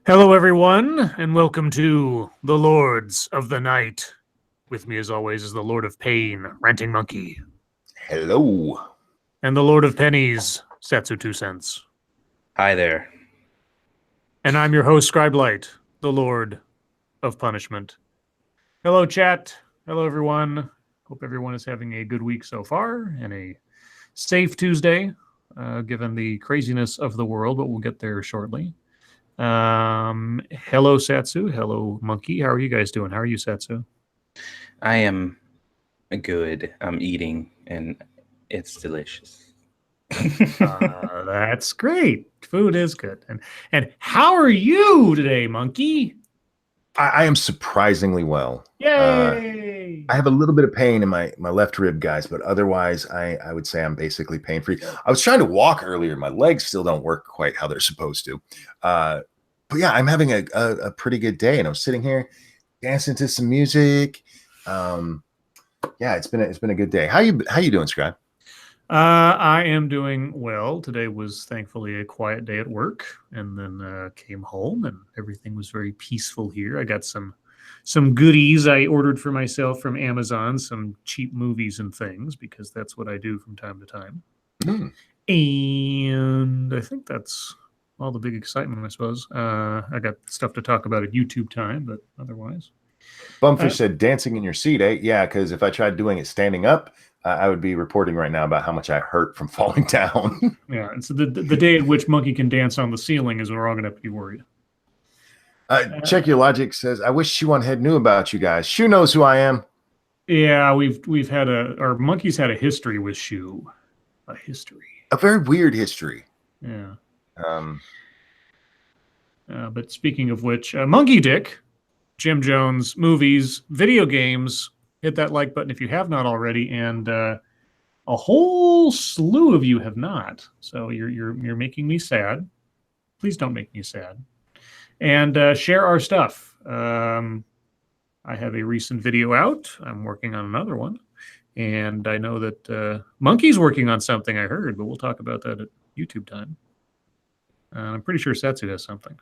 Hello, everyone, and welcome to the Lords of the Night. With me, as always, is the Lord of Pain, Ranting Monkey, Hello. and the Lord of Pennies, Satsu 2 cents. Hi there. And I'm your host, Scribe, the Lord of Punishment. Hello, chat. Hello, everyone. Hope everyone is having a good week so far and a safe Tuesday, given the craziness of the world, but we'll get there shortly. Hello, Satsu. Hello, Monkey. How are you guys doing? How are you, Satsu? I am good. I'm eating, and it's delicious. That's great. Food is good. And how are you today, Monkey? I am surprisingly well. Yay! I have a little bit of pain in my left rib, guys, but otherwise, I would say I'm basically pain-free. I was trying to walk earlier. My legs still don't work quite how they're supposed to. But yeah, I'm having a pretty good day, and I'm sitting here dancing to some music. Yeah, it's been a good day. How you doing, Scribe? I am doing well. Today was thankfully a quiet day at work, and then came home, and everything was very peaceful here. I got some goodies I ordered for myself from Amazon, some cheap movies and things, because that's what I do from time to time. Mm. And I think that's all the big excitement, I suppose. I got stuff to talk about at YouTube time, but otherwise. Bumfish said dancing in your seat, eh? Yeah, because if I tried doing it standing up, I would be reporting right now about how much I hurt from falling down. Yeah, and so the day at which Monkey can dance on the ceiling is when we're all going to have to be worried. Check Your Logic says, I wish Shoe Head knew about you guys. Shoe knows who I am. Yeah, we've had our Monkey's had a history with Shoe. A very weird history. Yeah. But speaking of which, Monkey Dick, Jim Jones, movies, video games, hit that like button if you have not already, and a whole slew of you have not. So you're making me sad. Please don't make me sad. And share our stuff. I have a recent video out. I'm working on another one. And I know that Monkey's working on something, I heard, but we'll talk about that at YouTube time. I'm pretty sure Satsu has something.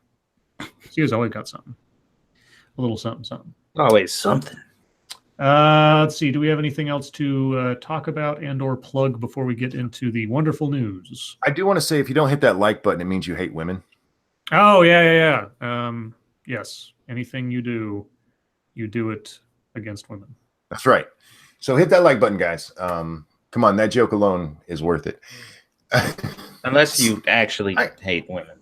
She has always got something. A little something. Always something. Let's see. Do we have anything else to talk about and or plug before we get into the wonderful news? I do want to say, if you don't hit that like button, it means you hate women. Oh, yeah. Yes. Anything you do it against women. That's right. So hit that like button, guys. Come on, that joke alone is worth it. Unless you actually hate women.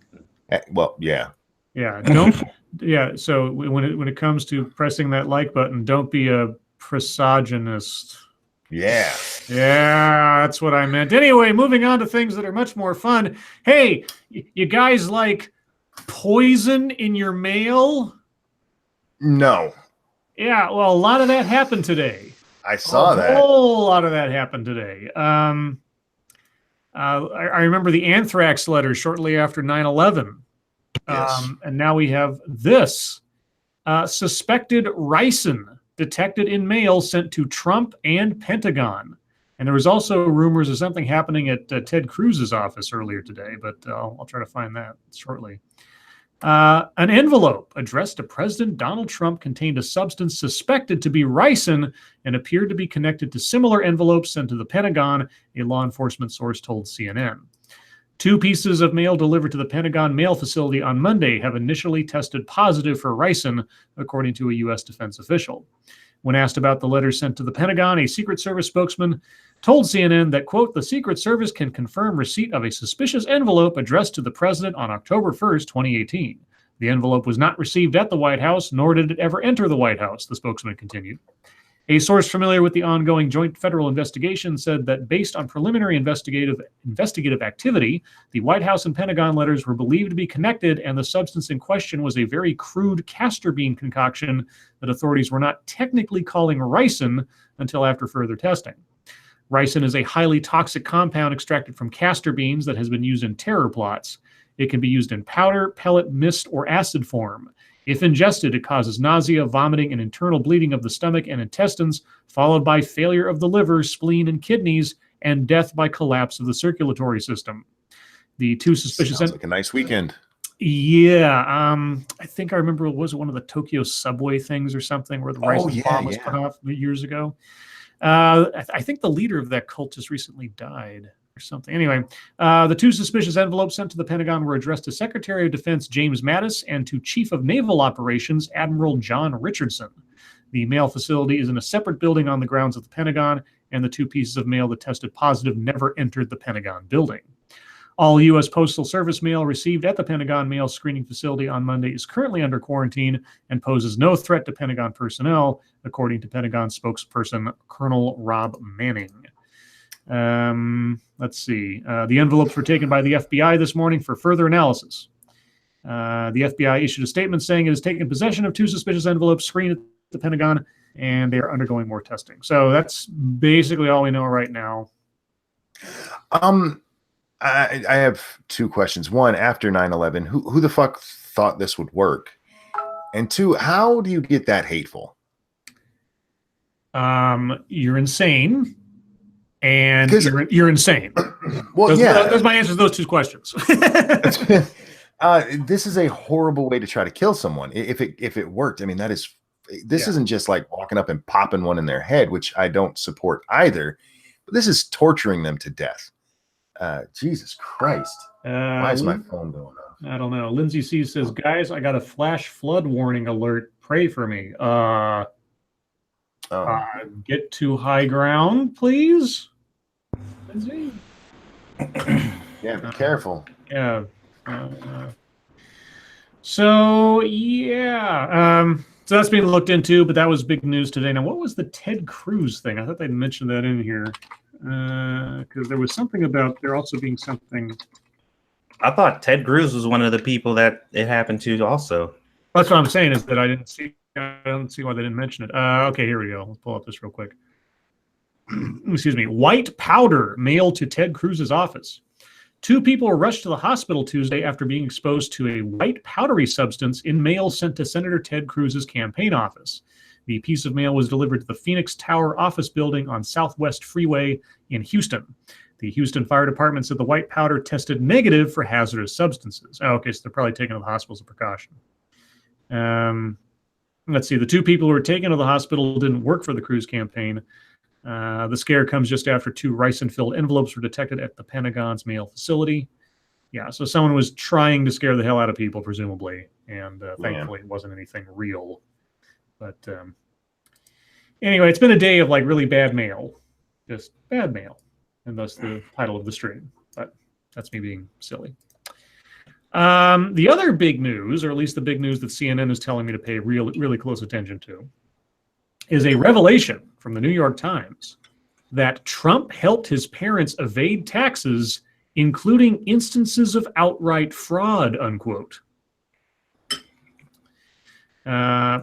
Well, yeah. Yeah. Don't. Yeah. So when it comes to pressing that like button, don't be a misogynist. Yeah. Yeah, that's what I meant. Anyway, moving on to things that are much more fun. Hey, you guys like poison in your mail? No. Yeah, well, a lot of that happened today. I saw that. A whole lot of that happened today. I remember the anthrax letter shortly after 9/11. Yes. And now we have this. Suspected ricin detected in mail sent to Trump and Pentagon. And there was also rumors of something happening at Ted Cruz's office earlier today, but I'll try to find that shortly. An envelope addressed to President Donald Trump contained a substance suspected to be ricin and appeared to be connected to similar envelopes sent to the Pentagon, a law enforcement source told CNN. 2 pieces of mail delivered to the Pentagon mail facility on Monday have initially tested positive for ricin, according to a U.S. defense official. When asked about the letters sent to the Pentagon, a Secret Service spokesman told CNN that, quote, the Secret Service can confirm receipt of a suspicious envelope addressed to the president on October 1st, 2018. The envelope was not received at the White House, nor did it ever enter the White House, the spokesman continued. A source familiar with the ongoing joint federal investigation said that based on preliminary investigative activity, the White House and Pentagon letters were believed to be connected, and the substance in question was a very crude castor bean concoction that authorities were not technically calling ricin until after further testing. Ricin is a highly toxic compound extracted from castor beans that has been used in terror plots. It can be used in powder, pellet, mist, or acid form. If ingested, it causes nausea, vomiting, and internal bleeding of the stomach and intestines, followed by failure of the liver, spleen, and kidneys, and death by collapse of the circulatory system. The 2 suspicious... Sounds like a nice weekend. Yeah, I think I remember, was it one of the Tokyo subway things or something where the Ryzen bomb was put off years ago? I think the leader of that cult just recently died or something. Anyway, the two suspicious envelopes sent to the Pentagon were addressed to Secretary of Defense James Mattis and to Chief of Naval Operations Admiral John Richardson. The mail facility is in a separate building on the grounds of the Pentagon, and the two pieces of mail that tested positive never entered the Pentagon building. All U.S. Postal Service mail received at the Pentagon mail screening facility on Monday is currently under quarantine and poses no threat to Pentagon personnel, according to Pentagon spokesperson Colonel Rob Manning. Let's see. The envelopes were taken by the FBI this morning for further analysis. The FBI issued a statement saying it has taken possession of two suspicious envelopes screened at the Pentagon, and they are undergoing more testing. So that's basically all we know right now. I have two questions. One, after 9/11, who the fuck thought this would work? And two, how do you get that hateful? You're insane, and you're insane. Well, that's my answer to those two questions. This is a horrible way to try to kill someone. If it worked, I mean, this isn't just like walking up and popping one in their head, which I don't support either. But this is torturing them to death. Jesus Christ. Why is my phone going off? I don't know. Lindsay C says, guys, I got a flash flood warning alert. Pray for me. Get to high ground, please. Lindsay? Yeah, be careful. Yeah. So that's being looked into, but that was big news today. Now, what was the Ted Cruz thing? I thought they'd mentioned that in here. Because there was something about there also being something. I thought Ted Cruz was one of the people that it happened to also. That's what I'm saying is that I don't see why they didn't mention it. Okay, here we go. Let's pull up this real quick. Excuse me. White powder mailed to Ted Cruz's office. Two people were rushed to the hospital Tuesday after being exposed to a white powdery substance in mail sent to Senator Ted Cruz's campaign office. The piece of mail was delivered to the Phoenix Tower office building on Southwest Freeway in Houston. The Houston Fire Department said the white powder tested negative for hazardous substances. Oh, okay, so they're probably taken to the hospital as a precaution. Let's see. The two people who were taken to the hospital didn't work for the Cruz campaign. The scare comes just after two ricin-filled envelopes were detected at the Pentagon's mail facility. Yeah, so someone was trying to scare the hell out of people, presumably, and thankfully it wasn't anything real. But anyway, it's been a day of like really bad mail, just bad mail, and thus the title of the stream. But that's me being silly. The other big news, or at least the big news that CNN is telling me to pay really close attention to, is a revelation from the New York Times that Trump helped his parents evade taxes, including instances of outright fraud, unquote.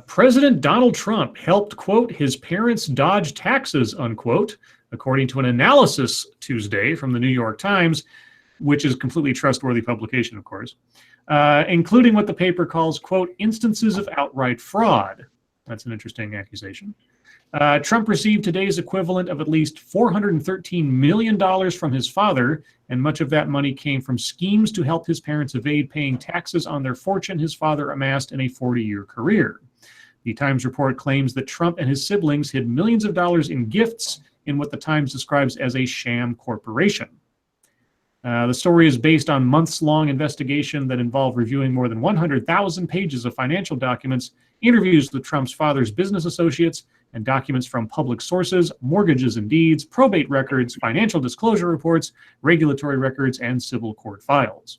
President Donald Trump helped, quote, his parents dodge taxes, unquote, according to an analysis Tuesday from the New York Times, which is completely trustworthy publication, of course, including what the paper calls, quote, instances of outright fraud. That's an interesting accusation. Trump received today's equivalent of at least $413 million from his father, and much of that money came from schemes to help his parents evade paying taxes on their fortune his father amassed in a 40-year career. The Times report claims that Trump and his siblings hid millions of dollars in gifts in what the Times describes as a sham corporation. The story is based on months-long investigation that involved reviewing more than 100,000 pages of financial documents, interviews with Trump's father's business associates, and documents from public sources, mortgages and deeds, probate records, financial disclosure reports, regulatory records, and civil court files.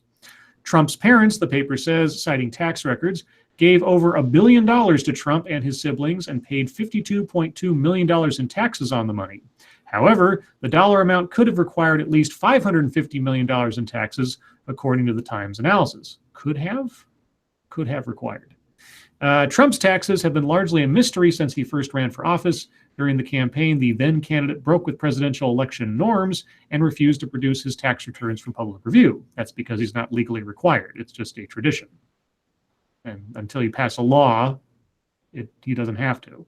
Trump's parents, the paper says, citing tax records, gave over $1 billion to Trump and his siblings and paid $52.2 million in taxes on the money. However, the dollar amount could have required at least $550 million in taxes, according to the Times analysis. Could have required. Trump's taxes have been largely a mystery since he first ran for office. During the campaign, the then candidate broke with presidential election norms and refused to produce his tax returns for public review. That's because he's not legally required. It's just a tradition. And until you pass a law, he doesn't have to.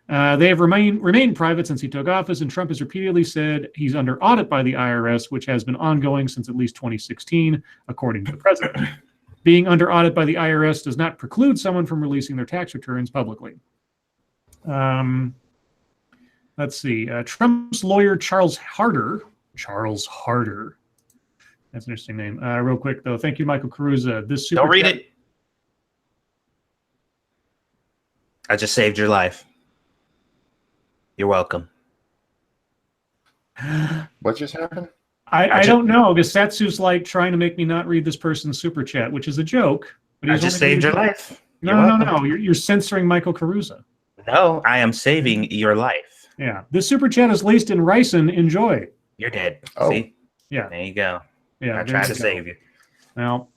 They have remained private since he took office, and Trump has repeatedly said he's under audit by the IRS, which has been ongoing since at least 2016, according to the president. Being under audit by the IRS does not preclude someone from releasing their tax returns publicly. Let's see. Trump's lawyer, Charles Harder. That's an interesting name. Real quick, though. Thank you, Michael Caruza. This super Don't read it. I just saved your life. You're welcome. What just happened? I don't know, because Satsu's like trying to make me not read this person's super chat, which is a joke. But I just saved your life. No. You're censoring Michael Caruza. No, I am saving your life. Yeah. This super chat is laced in ricin. Enjoy. You're dead. Oh. See? Yeah. There you go. Yeah. I tried to save you. Well,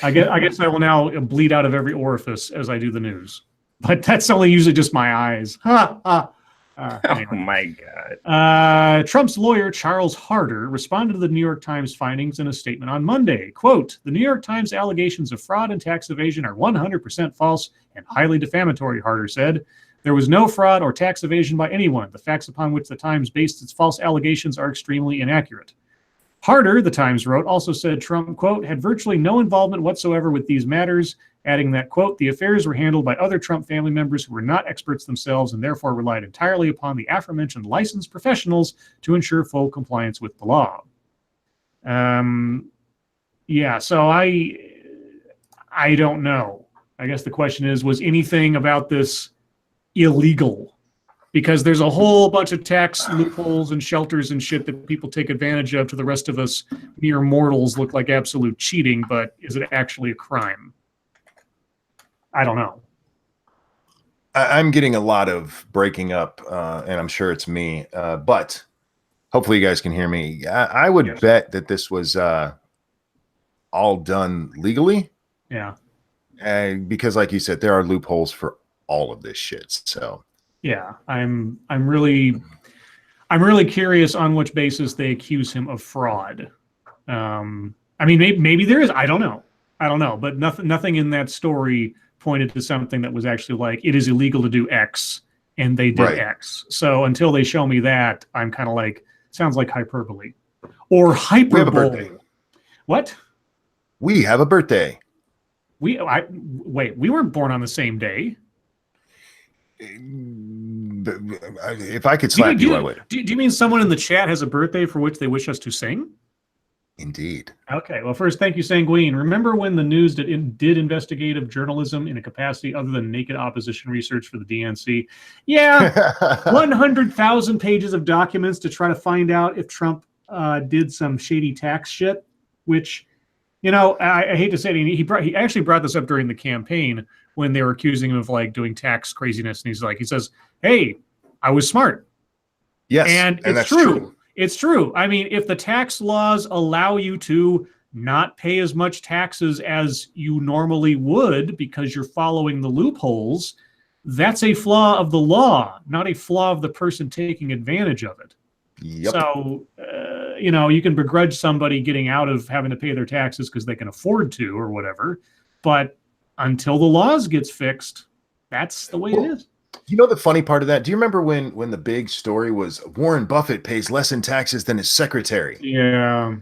I guess I will now bleed out of every orifice as I do the news. But that's only usually just my eyes. Ha ha. Oh my God. Trump's lawyer, Charles Harder, responded to the New York Times findings in a statement on Monday. Quote, the New York Times allegations of fraud and tax evasion are 100% false and highly defamatory, Harder said. There was no fraud or tax evasion by anyone. The facts upon which the Times based its false allegations are extremely inaccurate. Harder, the Times wrote, also said Trump, quote, had virtually no involvement whatsoever with these matters, adding that, quote, the affairs were handled by other Trump family members who were not experts themselves and therefore relied entirely upon the aforementioned licensed professionals to ensure full compliance with the law. Yeah, so I don't know. I guess the question is, was anything about this illegal? Because there's a whole bunch of tax loopholes and shelters and shit that people take advantage of to the rest of us mere mortals look like absolute cheating, but is it actually a crime? I don't know. I'm getting a lot of breaking up, and I'm sure it's me, but hopefully you guys can hear me. I would bet that this was all done legally. Yeah. Because like you said, there are loopholes for all of this shit. So yeah, I'm really curious on which basis they accuse him of fraud. I mean, maybe there is. I don't know, but nothing in that story pointed to something that was actually like, it is illegal to do X, and they did X. So until they show me that, I'm kind of like, sounds like hyperbole. Or hyperbole. We have a birthday. What? We have a birthday. Wait, we weren't born on the same day. If I could slap you, I would. Do you mean someone in the chat has a birthday for which they wish us to sing? Indeed. Okay. Well, first, thank you, Sanguine. Remember when the News did investigative journalism in a capacity other than naked opposition research for the DNC? Yeah, 100,000 pages of documents to try to find out if Trump did some shady tax shit, which, you know, I hate to say it, he actually brought this up during the campaign when they were accusing him of like doing tax craziness, and he says, "Hey, I was smart." Yes, and it's that's true. It's true. I mean, if the tax laws allow you to not pay as much taxes as you normally would because you're following the loopholes, that's a flaw of the law, not a flaw of the person taking advantage of it. Yep. So, you know, you can begrudge somebody getting out of having to pay their taxes because they can afford to or whatever, but until the laws gets fixed, that's the way it is. You know the funny part of that? Do you remember when the big story was Warren Buffett pays less in taxes than his secretary? Yeah.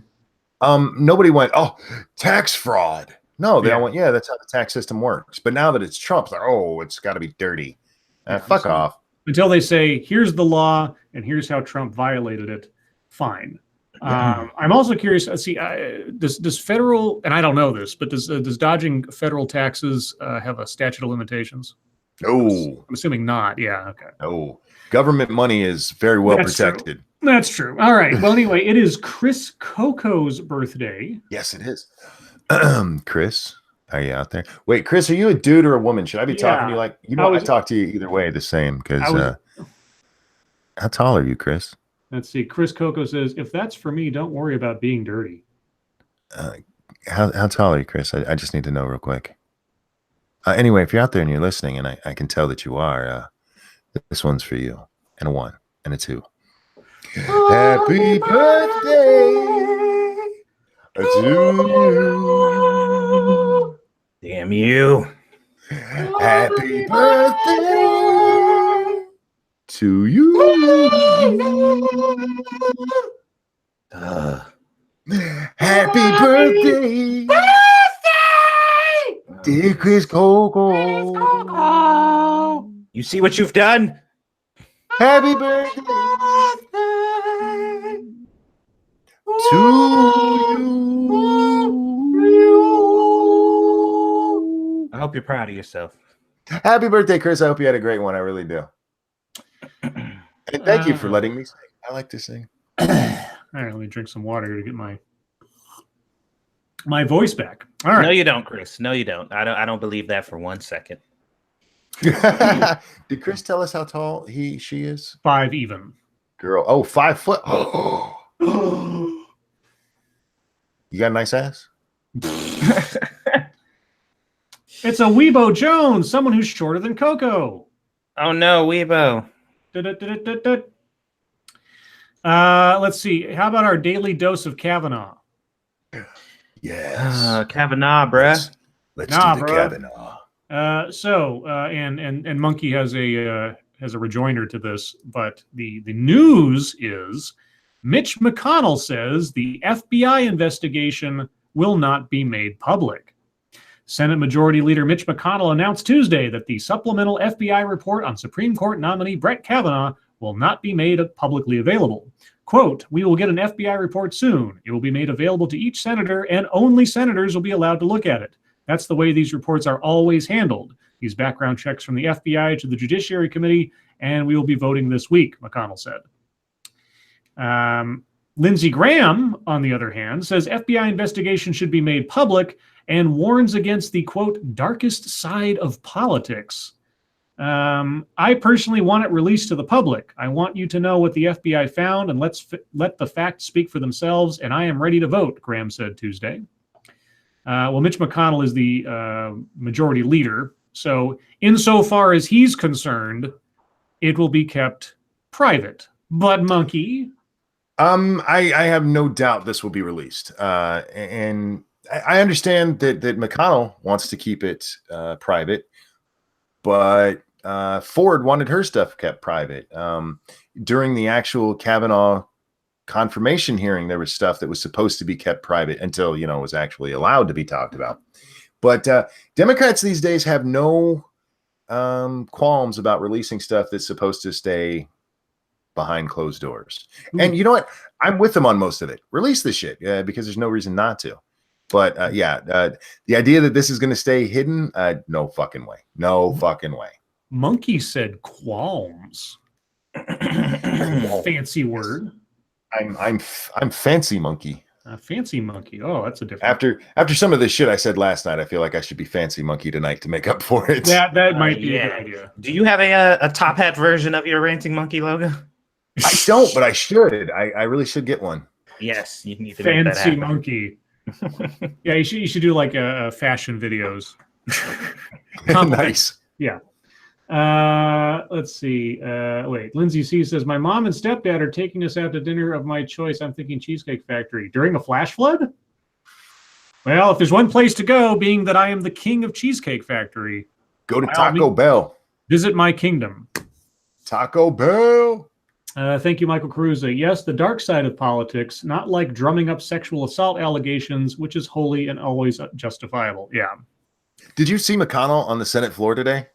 Nobody went, oh, tax fraud. No, they all went, yeah, that's how the tax system works. But now that it's Trump, they're, oh, it's got to be dirty. Fuck off. Until they say, here's the law and here's how Trump violated it, fine. I'm also curious. See, does federal, and I don't know this, but does dodging federal taxes have a statute of limitations? Oh, I'm assuming not. Yeah. Okay. Oh, government money is very well protected. True. That's true. All right. Well, anyway, it is Chris Coco's birthday. Yes, it is. Chris, are you out there? Wait, Chris, are you a dude or a woman? Should I be talking to you like, you know, I talk to you either way the same because how tall are you, Chris? Let's see. Chris Coco says, if that's for me, don't worry about being dirty. How tall are you, Chris? I just need to know real quick. Anyway, if you're out there and you're listening, and I can tell that you are, this one's for you. And a 1 and a 2. Happy birthday to you. Damn you. Happy birthday to you. Happy birthday. Dear Chris Coco. You see what you've done? Happy birthday to you. I hope you're proud of yourself. Happy birthday, Chris. I hope you had a great one. I really do. And thank you for letting me sing. I like to sing. All right, let me drink some water here to get my voice back. All right. No, you don't, Chris. No, you don't. I don't believe that for 1 second. Did Chris tell us how tall she is? 5 even. Girl. Oh, 5 foot. Oh. You got a nice ass? It's a Weebo Jones, someone who's shorter than Coco. Oh no, Weebo. Let's see. How about our daily dose of Kavanaugh? Yes. Kavanaugh, bruh. Let's Nah, do the bruh. Kavanaugh. And Monkey has a rejoinder to this, but the news is Mitch McConnell says the FBI investigation will not be made public. Senate Majority Leader Mitch McConnell announced Tuesday that the supplemental FBI report on Supreme Court nominee Brett Kavanaugh will not be made publicly available. Quote, "We will get an FBI report soon. It will be made available to each senator, and only senators will be allowed to look at it. That's the way these reports are always handled. These background checks from the FBI to the Judiciary Committee, and we will be voting this week," McConnell said. Lindsey Graham, on the other hand, says FBI investigation should be made public and warns against the, quote, darkest side of politics. I personally want it released to the public. I want you to know what the FBI found, and let the facts speak for themselves, and I am ready to vote, Graham said Tuesday. Well, Mitch McConnell is the majority leader, so insofar as he's concerned, it will be kept private. But Monkey... I have no doubt this will be released. And I understand that McConnell wants to keep it private, but Ford wanted her stuff kept private. During the actual Kavanaugh confirmation hearing, there was stuff that was supposed to be kept private until, it was actually allowed to be talked about. But Democrats these days have no qualms about releasing stuff that's supposed to stay behind closed doors. And you know what? I'm with them on most of it. Release this shit because there's no reason not to. But the idea that this is going to stay hidden, no fucking way. No fucking way. Monkey said qualms. Fancy word. I'm fancy monkey. Fancy monkey. Oh, that's a different. After some of the shit I said last night, I feel like I should be fancy monkey tonight to make up for it. That might be a good idea. Do you have a top hat version of your ranting monkey logo? I don't, but I should. I really should get one. Yes, you need to make that Fancy happen. Monkey. Yeah, you should do like fashion videos. Nice. Yeah. Let's see. Wait, Lindsay C says, my mom and stepdad are taking us out to dinner of my choice. I'm thinking Cheesecake Factory. During a flash flood? Well, if there's one place to go, being that I am the king of Cheesecake Factory, go to Taco Bell. Visit my kingdom. Taco Bell. Thank you, Michael Caruso. Yes, the dark side of politics, not like drumming up sexual assault allegations, which is wholly and always justifiable. Yeah. Did you see McConnell on the Senate floor today?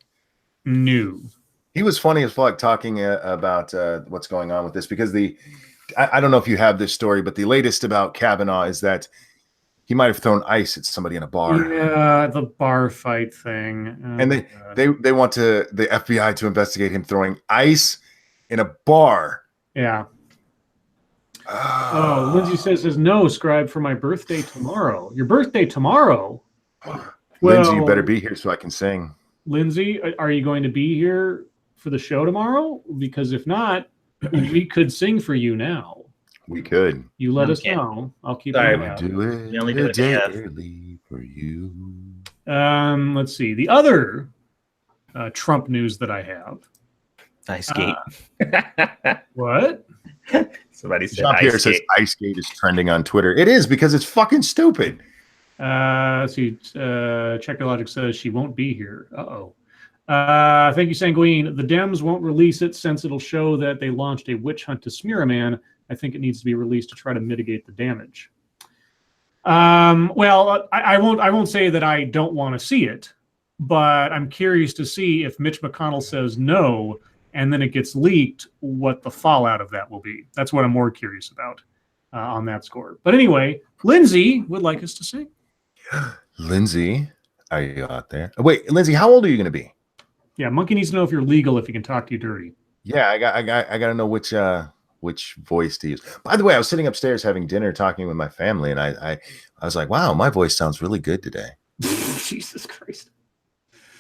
No. He was funny as fuck talking about what's going on with this because I don't know if you have this story, but the latest about Kavanaugh is that he might have thrown ice at somebody in a bar. Yeah, the bar fight thing. And they want the FBI to investigate him throwing ice in a bar. Yeah. Oh, Lindsay says no, Scribe, for my birthday tomorrow. Your birthday tomorrow? Lindsay, you better be here so I can sing. Lindsay, are you going to be here for the show tomorrow? Because if not, we could sing for you now. We could. You let us know. I'll keep Sorry, an eye out. Do it only do a it day half. early for you. Let's see. The other Trump news that I have. Ice skate. What? Somebody said Jean-Pierre ice says skate. ice skate is trending on Twitter. It is because it's fucking stupid. Let's see. Checkologic says she won't be here. Uh-oh. Thank you, Sanguine. The Dems won't release it since it'll show that they launched a witch hunt to smear a man. I think it needs to be released to try to mitigate the damage. Well, I won't say that I don't want to see it, but I'm curious to see if Mitch McConnell says no and then it gets leaked, what the fallout of that will be. That's what I'm more curious about on that score. But anyway, Lindsay would like us to sing. Lindsay, are you out there? Wait, Lindsay, how old are you going to be? Yeah, Monkey needs to know if you're legal, if he can talk to you dirty. Yeah, I got to know which voice to use. By the way, I was sitting upstairs having dinner, talking with my family, and I was like, wow, my voice sounds really good today. Jesus Christ.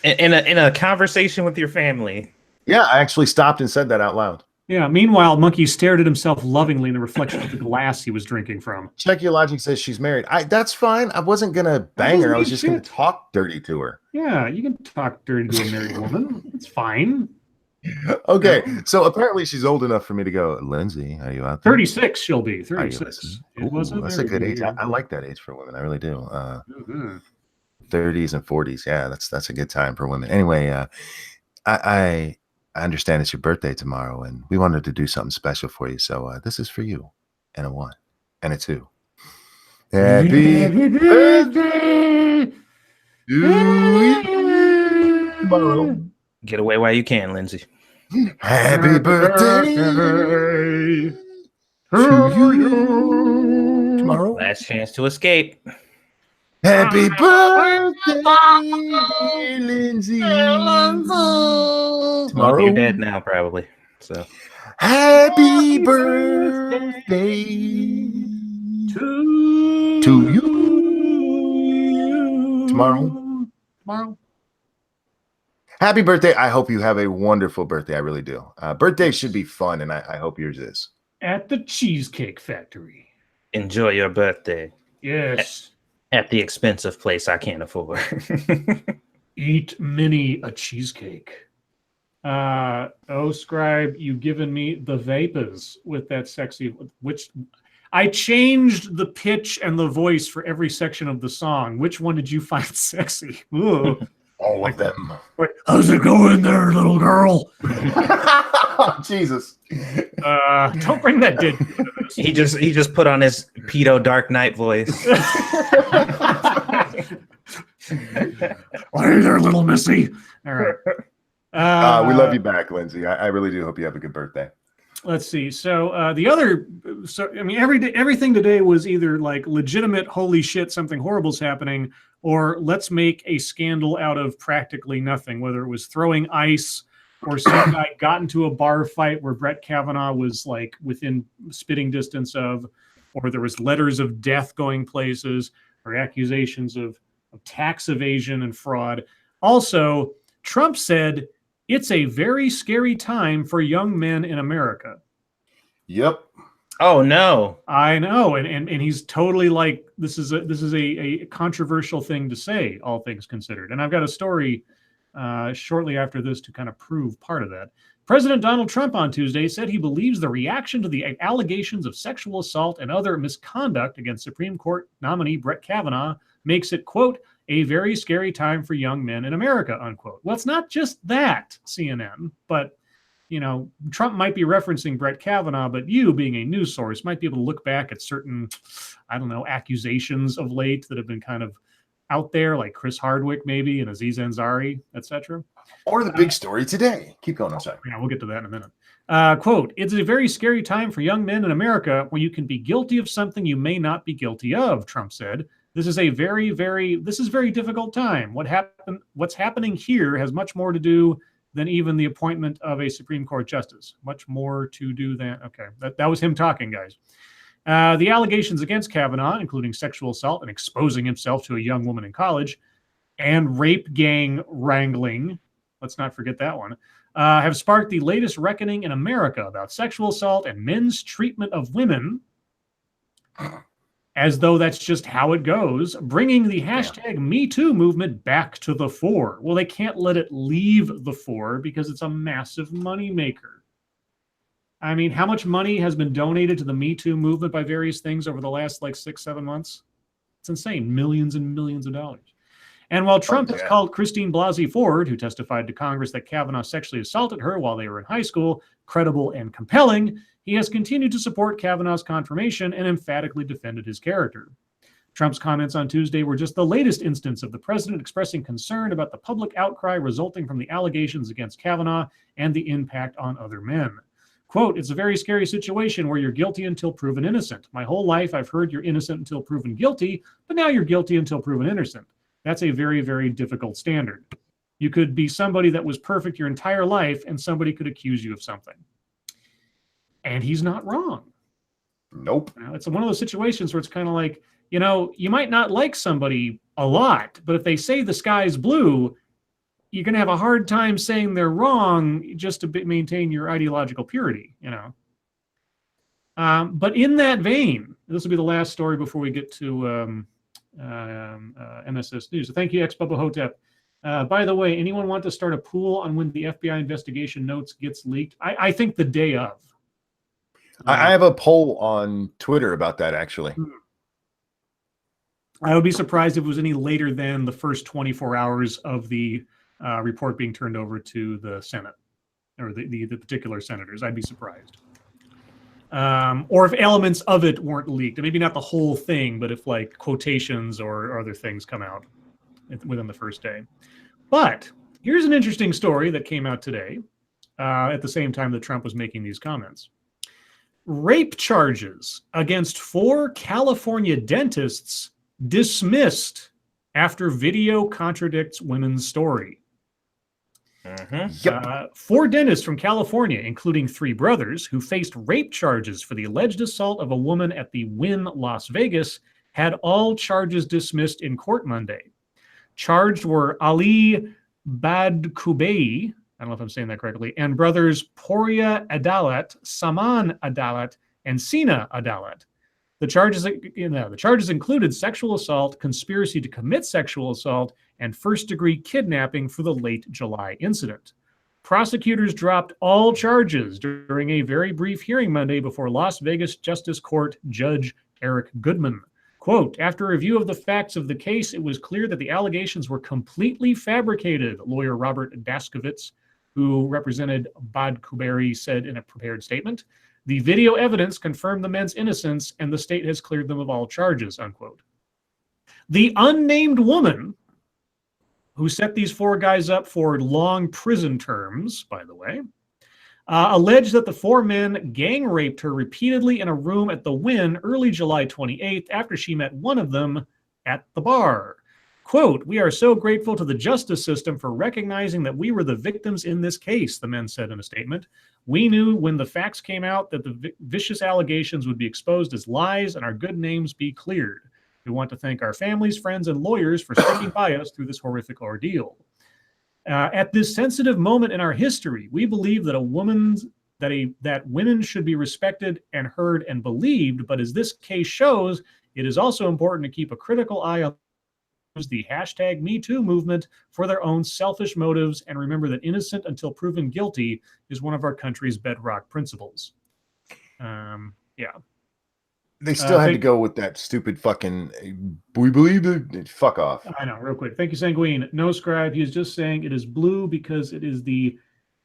In a conversation with your family. Yeah, I actually stopped and said that out loud. Yeah, meanwhile, Monkey stared at himself lovingly in the reflection of the glass he was drinking from. Check Your Logic says she's married. That's fine. I wasn't going to bang her. I was just going to talk dirty to her. Yeah, you can talk dirty to a married woman. It's fine. Okay, so apparently she's old enough for me to go, Lindsay, are you out there? 36 she'll be. 36. That's a good age. I like that age for women. I really do. 30s and 40s. Yeah, that's a good time for women. Anyway, I understand it's your birthday tomorrow, and we wanted to do something special for you. So this is for you, and a 1 and a 2. Happy birthday to you tomorrow. Get away while you can, Lindsay. Happy birthday to you tomorrow. Last chance to escape. Happy birthday, dear Lindsay. Well, Tomorrow. you're dead now, probably. So happy birthday to you tomorrow. Happy birthday. I hope you have a wonderful birthday. I really do. Birthdays should be fun, and I hope yours is. At the Cheesecake Factory. enjoy your birthday. Yes. At the expensive place I can't afford. Eat many a cheesecake. Scribe, you've given me the vapors with that sexy, which I changed the pitch and the voice for every section of the song. Which one did you find sexy? Ooh. All of them. Wait, how's it going there, little girl? Jesus. Don't bring that dead. He just put on his pedo Dark Knight voice. Hey there, little missy. All right. We love you back, Lindsay. I really do hope you have a good birthday. Let's see. So everything today was either like legitimate, holy shit, something horrible's happening, or let's make a scandal out of practically nothing, whether it was throwing ice or some guy got into a bar fight where Brett Kavanaugh was like within spitting distance of, or there was letters of death going places, or accusations of tax evasion and fraud. Also, Trump said, it's a very scary time for young men in America. Yep. Oh no. I know, and he's totally like, this is a controversial thing to say, all things considered. And I've got a story shortly after this to kind of prove part of that. President Donald Trump on Tuesday said he believes the reaction to the allegations of sexual assault and other misconduct against Supreme Court nominee Brett Kavanaugh makes it, quote, a very scary time for young men in America, unquote. Well, it's not just that, CNN, but, you know, Trump might be referencing Brett Kavanaugh, but you, being a news source, might be able to look back at certain, I don't know, accusations of late that have been kind of out there, like Chris Hardwick, maybe, and Aziz Ansari, etc. Or the big story today. Keep going, I'm sorry. Yeah, we'll get to that in a minute. Quote, it's a very scary time for young men in America where you can be guilty of something you may not be guilty of, Trump said. This is a very difficult time. What's happening here has much more to do than even the appointment of a Supreme Court justice. Much more to do than, okay, that was him talking, guys. The allegations against Kavanaugh, including sexual assault and exposing himself to a young woman in college, and rape gang wrangling, let's not forget that one, have sparked the latest reckoning in America about sexual assault and men's treatment of women, as though that's just how it goes, bringing the hashtag #MeToo movement back to the fore. Well, they can't let it leave the fore because it's a massive moneymaker. I mean, how much money has been donated to the #MeToo movement by various things over the last, 6-7 months? It's insane. Millions and millions of dollars. And while Trump has called Christine Blasey Ford, who testified to Congress that Kavanaugh sexually assaulted her while they were in high school, credible and compelling, he has continued to support Kavanaugh's confirmation and emphatically defended his character. Trump's comments on Tuesday were just the latest instance of the president expressing concern about the public outcry resulting from the allegations against Kavanaugh and the impact on other men. Quote, "It's a very scary situation where you're guilty until proven innocent. My whole life I've heard you're innocent until proven guilty, but now you're guilty until proven innocent. That's a very, very difficult standard. You could be somebody that was perfect your entire life and somebody could accuse you of something." And he's not wrong. Nope. It's one of those situations where it's kind of like, you might not like somebody a lot, but if they say the sky's blue, you're going to have a hard time saying they're wrong just to maintain your ideological purity, But in that vein, this will be the last story before we get to MSS News. So thank you, ex-Bubba Hotep. By the way, anyone want to start a pool on when the FBI investigation notes gets leaked? I think the day of. I have a poll on Twitter about that, actually. I would be surprised if it was any later than the first 24 hours of the report being turned over to the Senate or the particular senators. I'd be surprised. Or if elements of it weren't leaked. Maybe not the whole thing, but if like quotations or other things come out within the first day. But here's an interesting story that came out today at the same time that Trump was making these comments. Rape charges against 4 California dentists dismissed after video contradicts women's story. Mm-hmm. 4 dentists from California, including 3 brothers, who faced rape charges for the alleged assault of a woman at the Wynn Las Vegas, had all charges dismissed in court Monday. Charged were Ali Badkubei, I don't know if I'm saying that correctly, and brothers Poria Adalat, Saman Adalat, and Sina Adalat. The charges included sexual assault, conspiracy to commit sexual assault, and first-degree kidnapping for the late July incident. Prosecutors dropped all charges during a very brief hearing Monday before Las Vegas Justice Court Judge Eric Goodman. Quote, "After review of the facts of the case, it was clear that the allegations were completely fabricated," lawyer Robert Daskovitz, who represented Badkubei, said in a prepared statement. "The video evidence confirmed the men's innocence, and the state has cleared them of all charges," unquote. The unnamed woman who set these 4 guys up for long prison terms, by the way, alleged that the 4 men gang raped her repeatedly in a room at the Wynn early July 28th after she met one of them at the bar. Quote, "We are so grateful to the justice system for recognizing that we were the victims in this case," the men said in a statement. "We knew when the facts came out that the vicious allegations would be exposed as lies and our good names be cleared. We want to thank our families, friends, and lawyers for sticking by us through this horrific ordeal. At this sensitive moment in our history, we believe that that women should be respected and heard and believed, but as this case shows, it is also important to keep a critical eye on the hashtag #MeToo movement for their own selfish motives and remember that innocent until proven guilty is one of our country's bedrock principles." Yeah. They still had to go with that stupid fucking, we believe it, fuck off. I know, real quick. Thank you, Sanguine. No, Scribe, he is just saying it is blue because it is the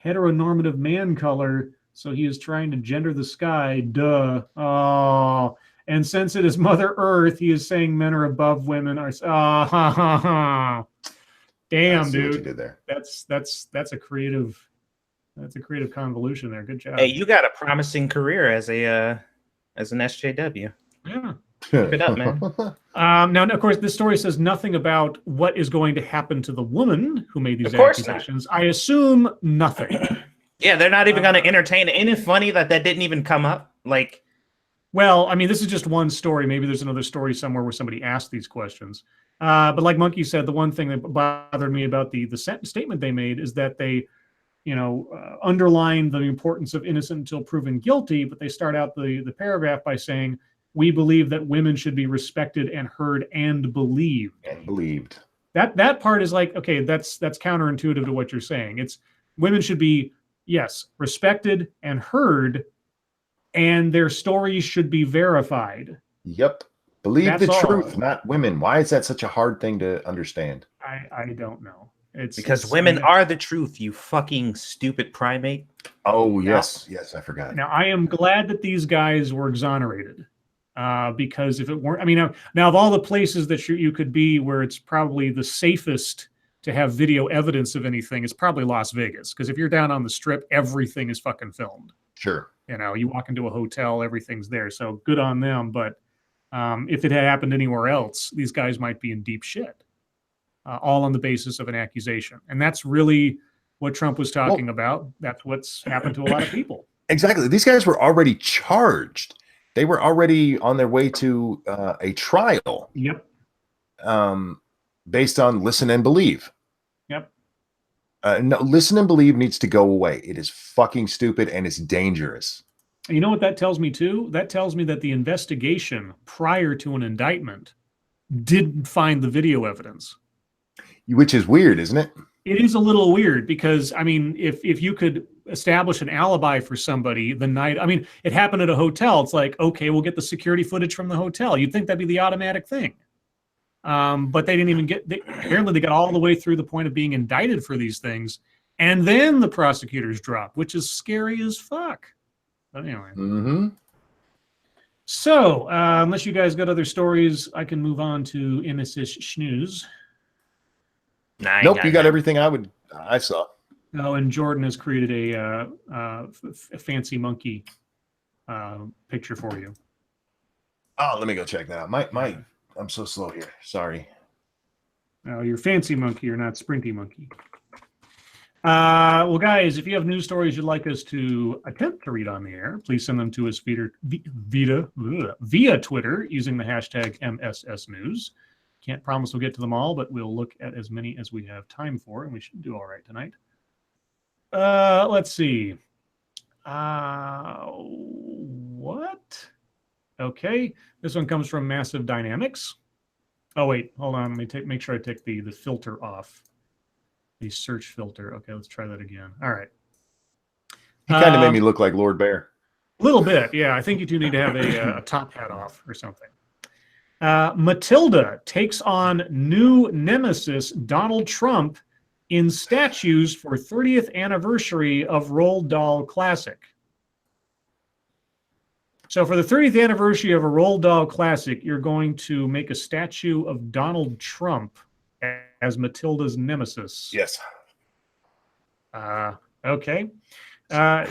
heteronormative man color, so he is trying to gender the sky. Duh. Oh. And since it is Mother Earth, he is saying men are above women. Damn, dude. What you did there. That's a creative convolution there. Good job. Hey, you got a promising career as an SJW. Yeah. Keep it up, man. Now, of course, this story says nothing about what is going to happen to the woman who made these Of course accusations. I assume nothing. Yeah, they're not even going to entertain it. Ain't it funny that didn't even come up? Like, well, I mean, this is just one story. Maybe there's another story somewhere where somebody asked these questions. But like Monkey said, the one thing that bothered me about the statement they made is that they, underline the importance of innocent until proven guilty, but they start out the paragraph by saying, "We believe that women should be respected and heard and believed." And believed. That part is like, okay, that's counterintuitive to what you're saying. It's women should be, yes, respected and heard, and their stories should be verified. Yep. Believe That's the all. truth, not women. Why is that such a hard thing to understand? I don't know. It's because women are the truth, you fucking stupid primate. Oh, yes. Yes, I forgot. Now, I am glad that these guys were exonerated. Because if it weren't, I mean, now of all the places that you could be where it's probably the safest to have video evidence of anything, it's probably Las Vegas. Because if you're down on the strip, everything is fucking filmed. Sure. You know, you walk into a hotel, everything's there. So good on them. But if it had happened anywhere else, these guys might be in deep shit, all on the basis of an accusation. And that's really what Trump was talking about. That's what's happened to a lot of people. Exactly. These guys were already charged. They were already on their way to a trial. Yep. Based on listen and believe. Yep. No, listen and believe needs to go away. It is fucking stupid and it's dangerous. You know what that tells me too? That tells me that the investigation prior to an indictment didn't find the video evidence. Which is weird, isn't it? It is a little weird because, I mean, if you could establish an alibi for somebody the night, I mean, it happened at a hotel. It's like, okay, we'll get the security footage from the hotel. You'd think that'd be the automatic thing. But they didn't even apparently they got all the way through the point of being indicted for these things. And then the prosecutors dropped, which is scary as fuck. But anyway. Mm-hmm. So, unless you guys got other stories, I can move on to MSS Schnooze. Nope, you got everything I saw. Oh, and Jordan has created a fancy monkey picture for you. Oh, let me go check that out. I'm so slow here. Sorry. Oh, you're fancy monkey. You're not sprinty monkey. Well, guys, if you have news stories you'd like us to attempt to read on the air, please send them to us via Twitter using the hashtag MSSNews. Can't promise we'll get to them all, but we'll look at as many as we have time for, and we should do all right tonight. Let's see. What? Okay, this one comes from Massive Dynamics. Oh wait, hold on. Let me make sure I take the filter off. The search filter. Okay, let's try that again. All right. He kind of made me look like Lord Bear. A little bit, yeah. I think you do need to have a top hat off or something. Matilda takes on new nemesis Donald Trump in statues for 30th anniversary of Roald Dahl Classic. So for the 30th anniversary of a Roald Dahl Classic, you're going to make a statue of Donald Trump as Matilda's nemesis. Yes. Okay.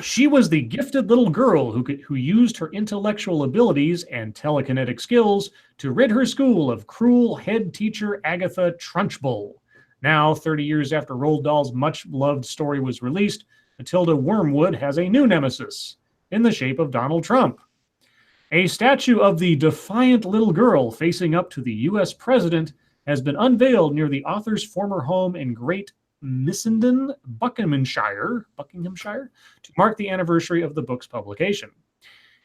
She was the gifted little girl who used her intellectual abilities and telekinetic skills to rid her school of cruel head teacher Agatha Trunchbull. Now, 30 years after Roald Dahl's much-loved story was released, Matilda Wormwood has a new nemesis in the shape of Donald Trump. A statue of the defiant little girl facing up to the U.S. president has been unveiled near the author's former home in Great Missenden, Buckinghamshire, to mark the anniversary of the book's publication.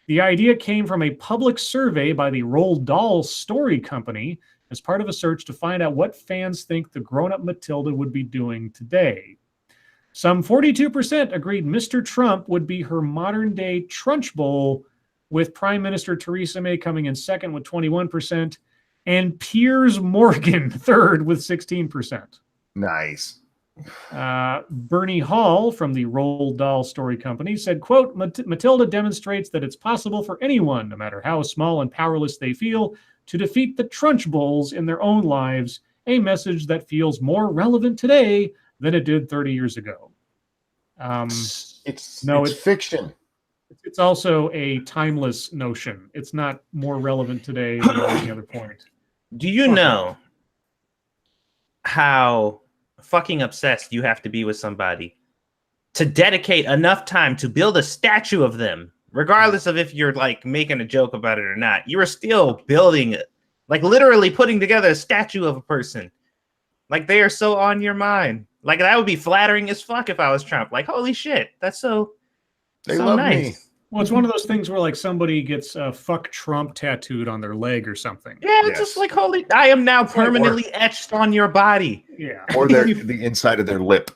The idea came from a public survey by the Roald Dahl Story Company as part of a search to find out what fans think the grown-up Matilda would be doing today. Some 42% agreed Mr. Trump would be her modern-day Trunchbull, with Prime Minister Theresa May coming in second with 21%, and Piers Morgan third with 16%. Nice. Bernie Hall from the Roald Dahl Story Company said, quote, Matilda demonstrates that it's possible for anyone, no matter how small and powerless they feel, to defeat the Trunchbulls in their own lives, a message that feels more relevant today than it did 30 years ago. It's fiction. It's also a timeless notion. It's not more relevant today than any other point. Do you know how fucking obsessed you have to be with somebody to dedicate enough time to build a statue of them, regardless of if you're like making a joke about it or not? You are still building it, like literally putting together a statue of a person. Like they are so on your mind. Like that would be flattering as fuck if I was Trump. Like, holy shit, that's so love nice. me. Well, it's one of those things where like somebody gets fuck Trump tattooed on their leg or something. Yeah, it's just like, holy, I am now permanently etched on your body. Yeah. Or the inside of their lip.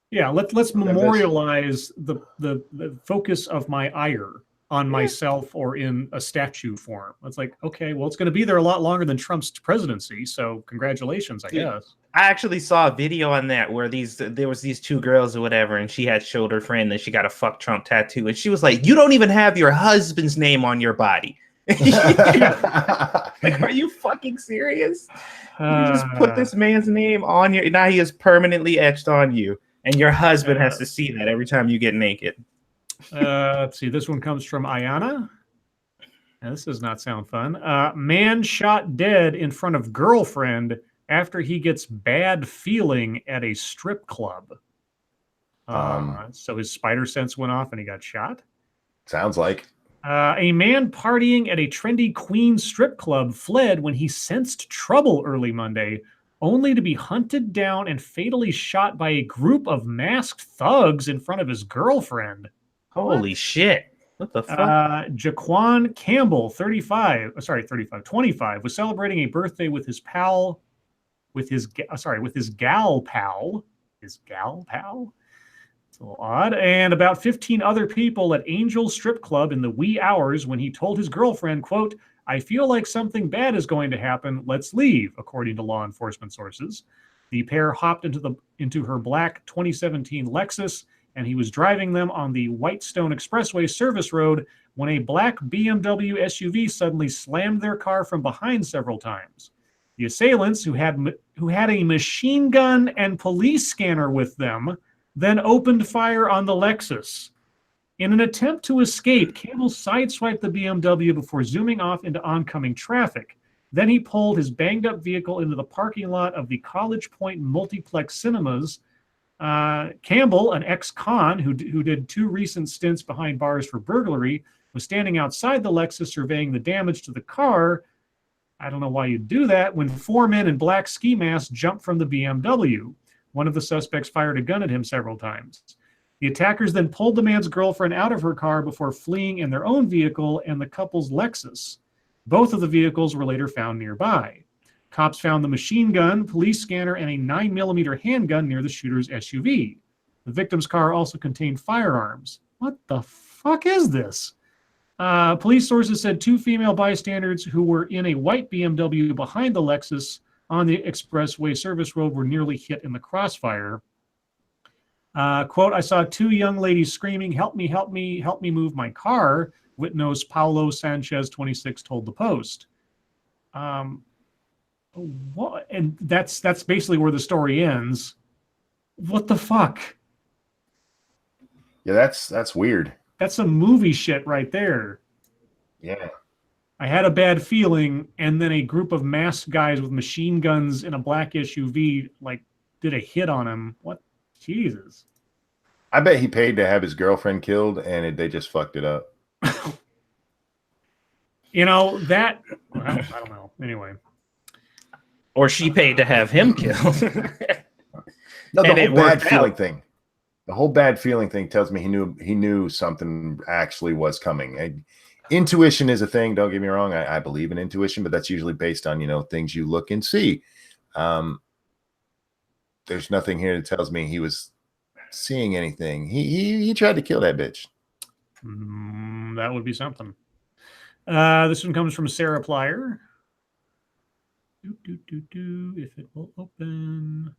Yeah, let's memorialize the focus of my ire on myself or in a statue form. It's like, okay, well, it's going to be there a lot longer than Trump's presidency, so congratulations, I guess. I actually saw a video on that where there was these two girls or whatever, and she had showed her friend that she got a fuck Trump tattoo, and she was like, you don't even have your husband's name on your body. Like, are you fucking serious? You just put this man's name on your. Now he is permanently etched on you, and your husband has to see that every time you get naked. Let's see. This one comes from Ayana. Now, this does not sound fun. Man shot dead in front of girlfriend after he gets bad feeling at a strip club. So his spider sense went off and he got shot. Sounds like. A man partying at a trendy Queens strip club fled when he sensed trouble early Monday, only to be hunted down and fatally shot by a group of masked thugs in front of his girlfriend. Holy shit. What the fuck? Jaquan Campbell, 25, was celebrating a birthday with his gal pal. His gal pal? It's a little odd. And about 15 other people at Angel Strip Club in the wee hours when he told his girlfriend, quote, "I feel like something bad is going to happen. Let's leave," according to law enforcement sources. The pair hopped into her black 2017 Lexus, and he was driving them on the Whitestone Expressway service road when a black BMW SUV suddenly slammed their car from behind several times. The assailants, who had a machine gun and police scanner with them, then opened fire on the Lexus. In an attempt to escape, Campbell sideswiped the BMW before zooming off into oncoming traffic. Then he pulled his banged-up vehicle into the parking lot of the College Point Multiplex Cinemas. Campbell, an ex-con who did 2 recent stints behind bars for burglary, was standing outside the Lexus surveying the damage to the car. I don't know why you'd do that, when 4 men in black ski masks jumped from the BMW. One of the suspects fired a gun at him several times. The attackers then pulled the man's girlfriend out of her car before fleeing in their own vehicle and the couple's Lexus. Both of the vehicles were later found nearby. Cops found the machine gun, police scanner, and a 9mm handgun near the shooter's SUV. The victim's car also contained firearms. What the fuck is this? Police sources said 2 female bystanders who were in a white BMW behind the Lexus on the expressway service road were nearly hit in the crossfire. Quote, "I saw 2 young ladies screaming, 'Help me, help me, help me move my car,'" witness Paulo Sanchez, 26, told the Post. What? And that's basically where the story ends. What the fuck? Yeah, that's weird. That's some movie shit right there. Yeah. I had a bad feeling, and then a group of masked guys with machine guns in a black SUV did a hit on him. What? Jesus. I bet he paid to have his girlfriend killed, and they just fucked it up. That. Well, I don't know. Anyway. Or she paid to have him killed. No, the whole bad feeling thing. The whole bad feeling thing tells me he knew something actually was coming. Intuition is a thing. Don't get me wrong. I believe in intuition, but that's usually based on things you look and see. There's nothing here that tells me he was seeing anything. He tried to kill that bitch. That would be something. This one comes from Sarah Plyer. If it will open,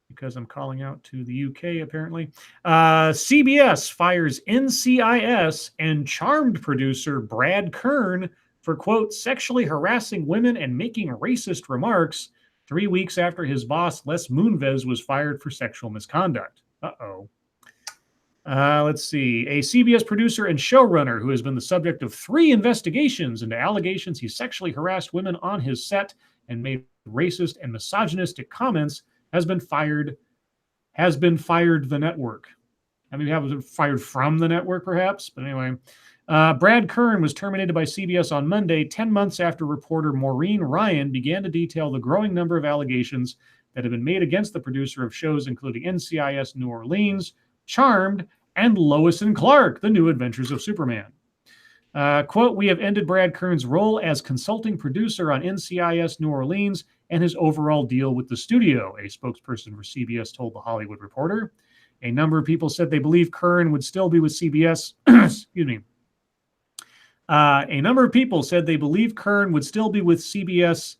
because I'm calling out to the UK apparently. CBS fires NCIS and Charmed producer Brad Kern for, quote, "sexually harassing women and making racist remarks," 3 weeks after his boss Les Moonves was fired for sexual misconduct. Let's see. A CBS producer and showrunner who has been the subject of 3 investigations into allegations he sexually harassed women on his set and made racist and misogynistic comments has been fired the network. I mean, have fired from the network, perhaps. But anyway, Brad Kern was terminated by CBS on Monday, 10 months after reporter Maureen Ryan began to detail the growing number of allegations that have been made against the producer of shows including NCIS New Orleans, Charmed, and Lois and Clark, The New Adventures of Superman. Quote, "We have ended Brad Kern's role as consulting producer on NCIS New Orleans and his overall deal with the studio," a spokesperson for CBS told The Hollywood Reporter. A number of people said they believe Kern would still be with CBS. Excuse me. A number of people said they believe Kern would still be with CBS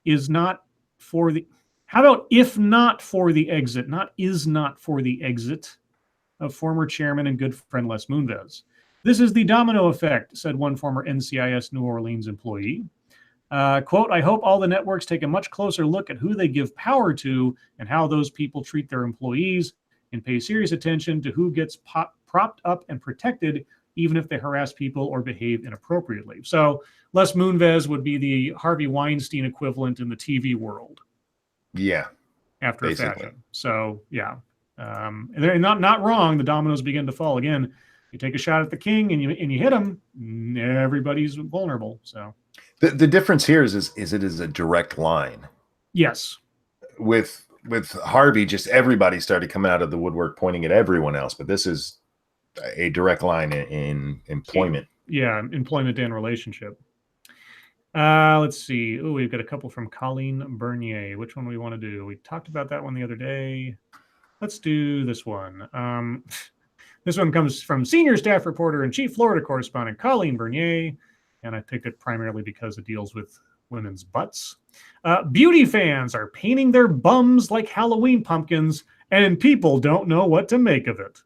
is not for the... How about if not for the exit, not is not for the exit of former chairman and good friend Les Moonves. This is the domino effect, said one former NCIS New Orleans employee. Quote, I hope all the networks take a much closer look at who they give power to and how those people treat their employees and pay serious attention to who gets propped up and protected, even if they harass people or behave inappropriately. So Les Moonves would be the Harvey Weinstein equivalent in the TV world. Yeah. After basically. a fashion. So, yeah. And they're not wrong. The dominoes begin to fall again. You take a shot at the king and you hit him, everybody's vulnerable. So the difference here is it is a direct line. Yes. With Harvey, just everybody started coming out of the woodwork pointing at everyone else, but this is a direct line in employment. Yeah, employment and relationship. Let's see. Oh, we've got a couple from Colleen Bernier. Which one do we want to do? We talked about that one the other day. Let's do this one. This one comes from senior staff reporter and chief Florida correspondent Colleen Bernier, and I picked it primarily because it deals with women's butts. Beauty fans are painting their bums like Halloween pumpkins, and people don't know what to make of it.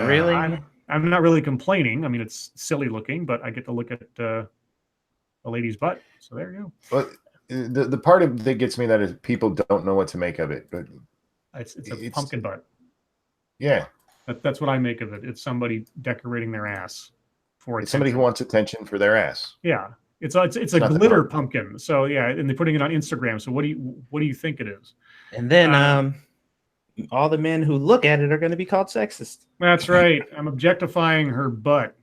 Really? I'm not really complaining. I mean, it's silly looking, but I get to look at a lady's butt. So there you go. But the part of that gets me that is people don't know what to make of it. But it's a pumpkin butt. Yeah. That's what I make of it. It's somebody decorating their ass for it's somebody who wants attention for their ass. Yeah. It's a glitter pumpkin. So yeah, and they're putting it on Instagram. So what do you think it is? And then all the men who look at it are going to be called sexist. That's right. I'm objectifying her butt.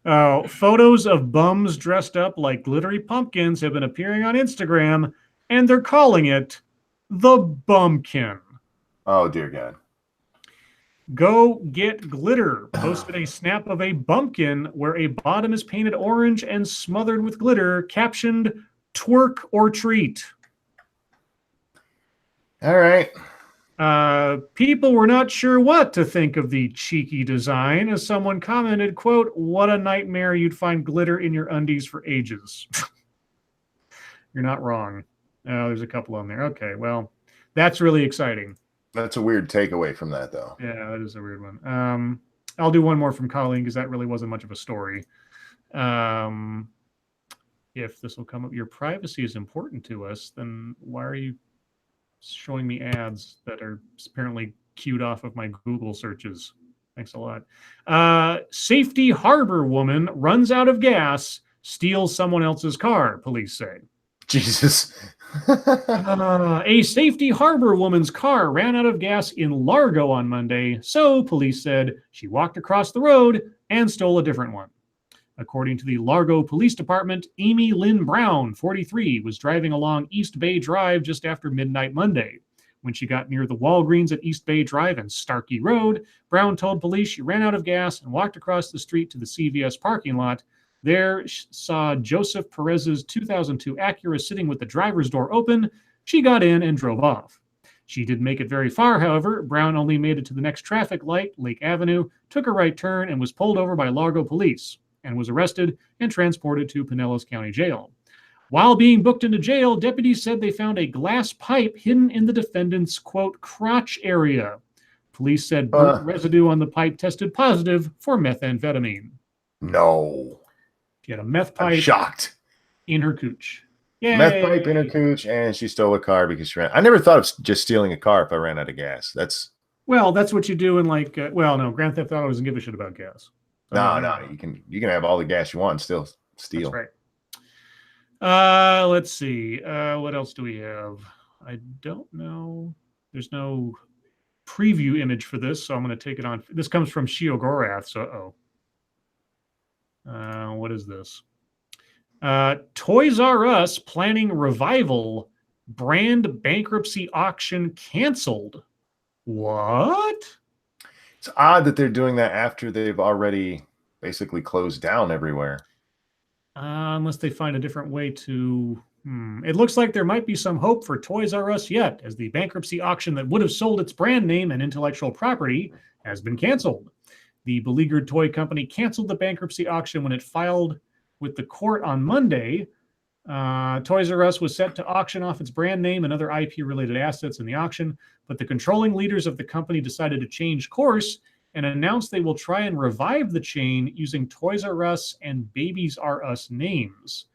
Photos of bums dressed up like glittery pumpkins have been appearing on Instagram, and they're calling it the Bumpkin. Oh, dear God. Go Get Glitter posted a snap of a bumpkin where a bottom is painted orange and smothered with glitter, captioned, twerk or treat. All right. People were not sure what to think of the cheeky design as someone commented, quote, what a nightmare you'd find glitter in your undies for ages. You're not wrong. There's a couple on there. Okay, well, that's really exciting. That's a weird takeaway from that, though. Yeah, that is a weird one. I'll do one more from Colleen because that really wasn't much of a story. If this will come up, your privacy is important to us, then why are you showing me ads that are apparently queued off of my Google searches? Thanks a lot. Safety Harbor woman runs out of gas, steals someone else's car, police say. Jesus. A Safety Harbor woman's car ran out of gas in Largo on Monday, so police said she walked across the road and stole a different one. According to the Largo Police Department, Amy Lynn Brown, 43, was driving along East Bay Drive just after midnight Monday. When she got near the Walgreens at East Bay Drive and Starkey Road, Brown told police she ran out of gas and walked across the street to the CVS parking lot. There, she saw Joseph Perez's 2002 Acura sitting with the driver's door open. She got in and drove off. She didn't make it very far, however. Brown only made it to the next traffic light, Lake Avenue, took a right turn, and was pulled over by Largo police, and was arrested and transported to Pinellas County Jail. While being booked into jail, deputies said they found a glass pipe hidden in the defendant's, quote, crotch area. Police said burnt residue on the pipe tested positive for methamphetamine. No. She had a meth pipe. I'm shocked. In her cooch. Yay. Meth pipe in her cooch, and she stole a car because she ran. I never thought of just stealing a car if I ran out of gas. That's what you do in like. No, Grand Theft Auto doesn't give a shit about gas. So no, you can have all the gas you want and still steal. That's right. Let's see. What else do we have? I don't know. There's no preview image for this, so I'm going to take it on. This comes from Shio Gorath. So, what is this? Toys R Us planning revival. Brand bankruptcy auction canceled. What? It's odd that they're doing that after they've already basically closed down everywhere. Unless they find a different way to... It looks like there might be some hope for Toys R Us yet, as the bankruptcy auction that would have sold its brand name and intellectual property has been canceled. The beleaguered toy company canceled the bankruptcy auction when it filed with the court on Monday. Toys R Us was set to auction off its brand name and other IP-related assets in the auction, but the controlling leaders of the company decided to change course and announced they will try and revive the chain using Toys R Us and Babies R Us names.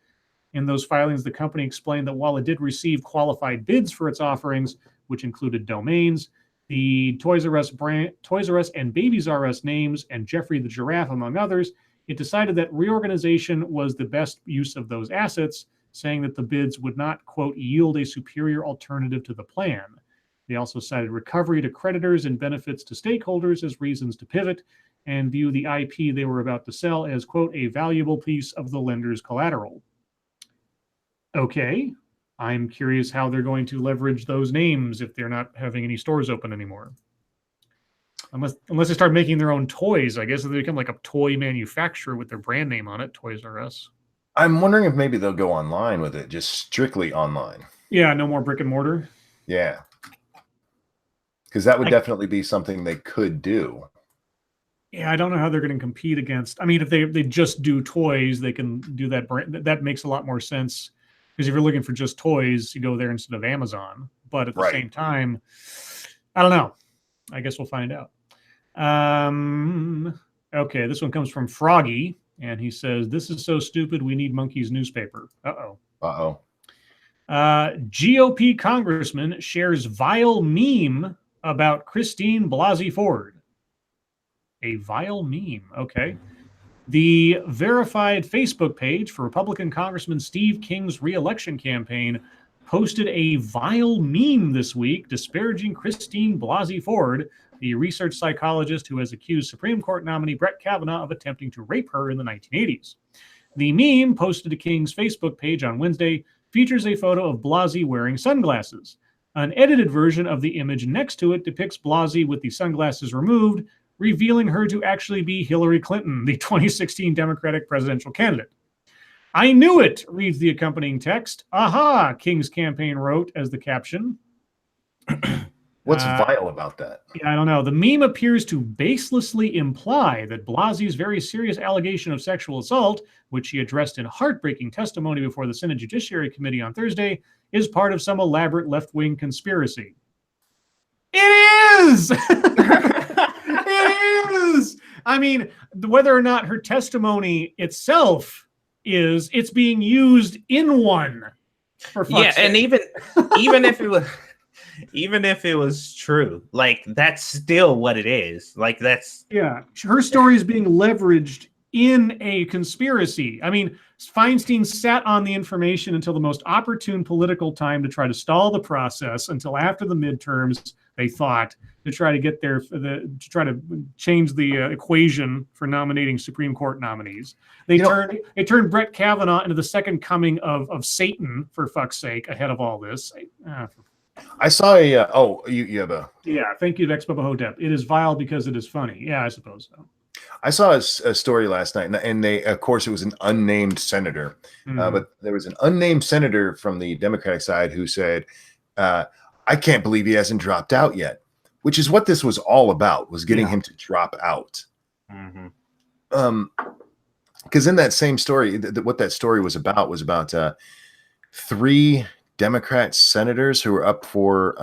In those filings, the company explained that while it did receive qualified bids for its offerings, which included domains, the Toys R Us brand, Toys R Us and Babies R Us names, and Jeffrey the Giraffe, among others, it decided that reorganization was the best use of those assets, saying that the bids would not, quote, yield a superior alternative to the plan. They also cited recovery to creditors and benefits to stakeholders as reasons to pivot and view the IP they were about to sell as, quote, a valuable piece of the lender's collateral. Okay, I'm curious how they're going to leverage those names if they're not having any stores open anymore. Unless they start making their own toys, I guess they become like a toy manufacturer with their brand name on it, Toys R Us. I'm wondering if maybe they'll go online with it, just strictly online. Yeah, no more brick and mortar. Yeah. Because that would definitely be something they could do. Yeah, I don't know how they're going to compete against. I mean, if they just do toys, they can do that brand. That makes a lot more sense. Because if you're looking for just toys, you go there instead of Amazon. But at the same time, I don't know. I guess we'll find out. Okay, this one comes from Froggy, and he says, "This is so stupid. We need Monkey's newspaper." GOP congressman shares vile meme about Christine Blasey Ford. A vile meme. Okay. The verified Facebook page for Republican Congressman Steve King's re-election campaign posted a vile meme this week disparaging Christine Blasey Ford, the research psychologist who has accused Supreme Court nominee Brett Kavanaugh of attempting to rape her in the 1980s. The meme, posted to King's Facebook page on Wednesday, features a photo of Blasey wearing sunglasses. An edited version of the image next to it depicts Blasey with the sunglasses removed, revealing her to actually be Hillary Clinton, the 2016 Democratic presidential candidate. "I knew it," reads the accompanying text. "Aha," King's campaign wrote as the caption. What's vile about that? Yeah, I don't know. The meme appears to baselessly imply that Blasey's very serious allegation of sexual assault, which she addressed in heartbreaking testimony before the Senate Judiciary Committee on Thursday, is part of some elaborate left-wing conspiracy. It is! It is! I mean, whether or not her testimony itself is, it's being used in one. For fuck's sake. And even if it was true, like that's still what it is. Like that's her story is being leveraged in a conspiracy. I mean, Feinstein sat on the information until the most opportune political time to try to stall the process until after the midterms. They thought to try to get to try to change the equation for nominating Supreme Court nominees. They turned Brett Kavanaugh into the second coming of Satan, for fuck's sake, ahead of all this. I saw a you have a thank you to Ex Bubba Hotep. It is vile because it is funny. Yeah, I suppose so. I saw a story last night, and they, of course, it was an unnamed senator, but there was an unnamed senator from the Democratic side who said, "I can't believe he hasn't dropped out yet," which is what this was all about, was getting him to drop out. Because in that same story, what that story was about 3 Democrat senators who were up for